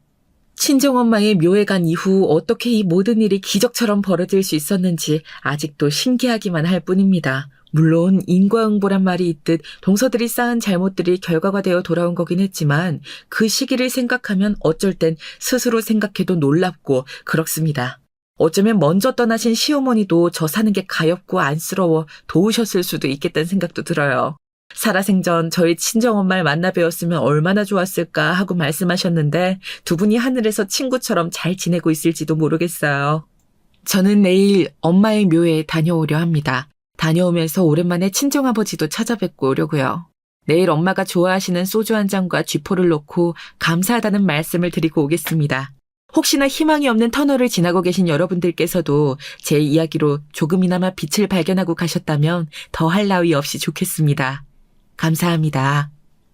친정엄마의 묘에 간 이후 어떻게 이 모든 일이 기적처럼 벌어질 수 있었는지 아직도 신기하기만 할 뿐입니다. 물론 인과응보란 말이 있듯 동서들이 쌓은 잘못들이 결과가 되어 돌아온 거긴 했지만 그 시기를 생각하면 어쩔 땐 스스로 생각해도 놀랍고 그렇습니다. 어쩌면 먼저 떠나신 시어머니도 저 사는 게 가엾고 안쓰러워 도우셨을 수도 있겠다는 생각도 들어요. 살아생전 저희 친정엄마를 만나 뵈었으면 얼마나 좋았을까 하고 말씀하셨는데 두 분이 하늘에서 친구처럼 잘 지내고 있을지도 모르겠어요. 저는 내일 엄마의 묘에 다녀오려 합니다. 다녀오면서 오랜만에 친정아버지도 찾아뵙고 오려고요. 내일 엄마가 좋아하시는 소주 한 잔과 쥐포를 놓고 감사하다는 말씀을 드리고 오겠습니다. 혹시나 희망이 없는 터널을 지나고 계신 여러분들께서도 제 이야기로 조금이나마 빛을 발견하고 가셨다면 더할 나위 없이 좋겠습니다. 감사합니다.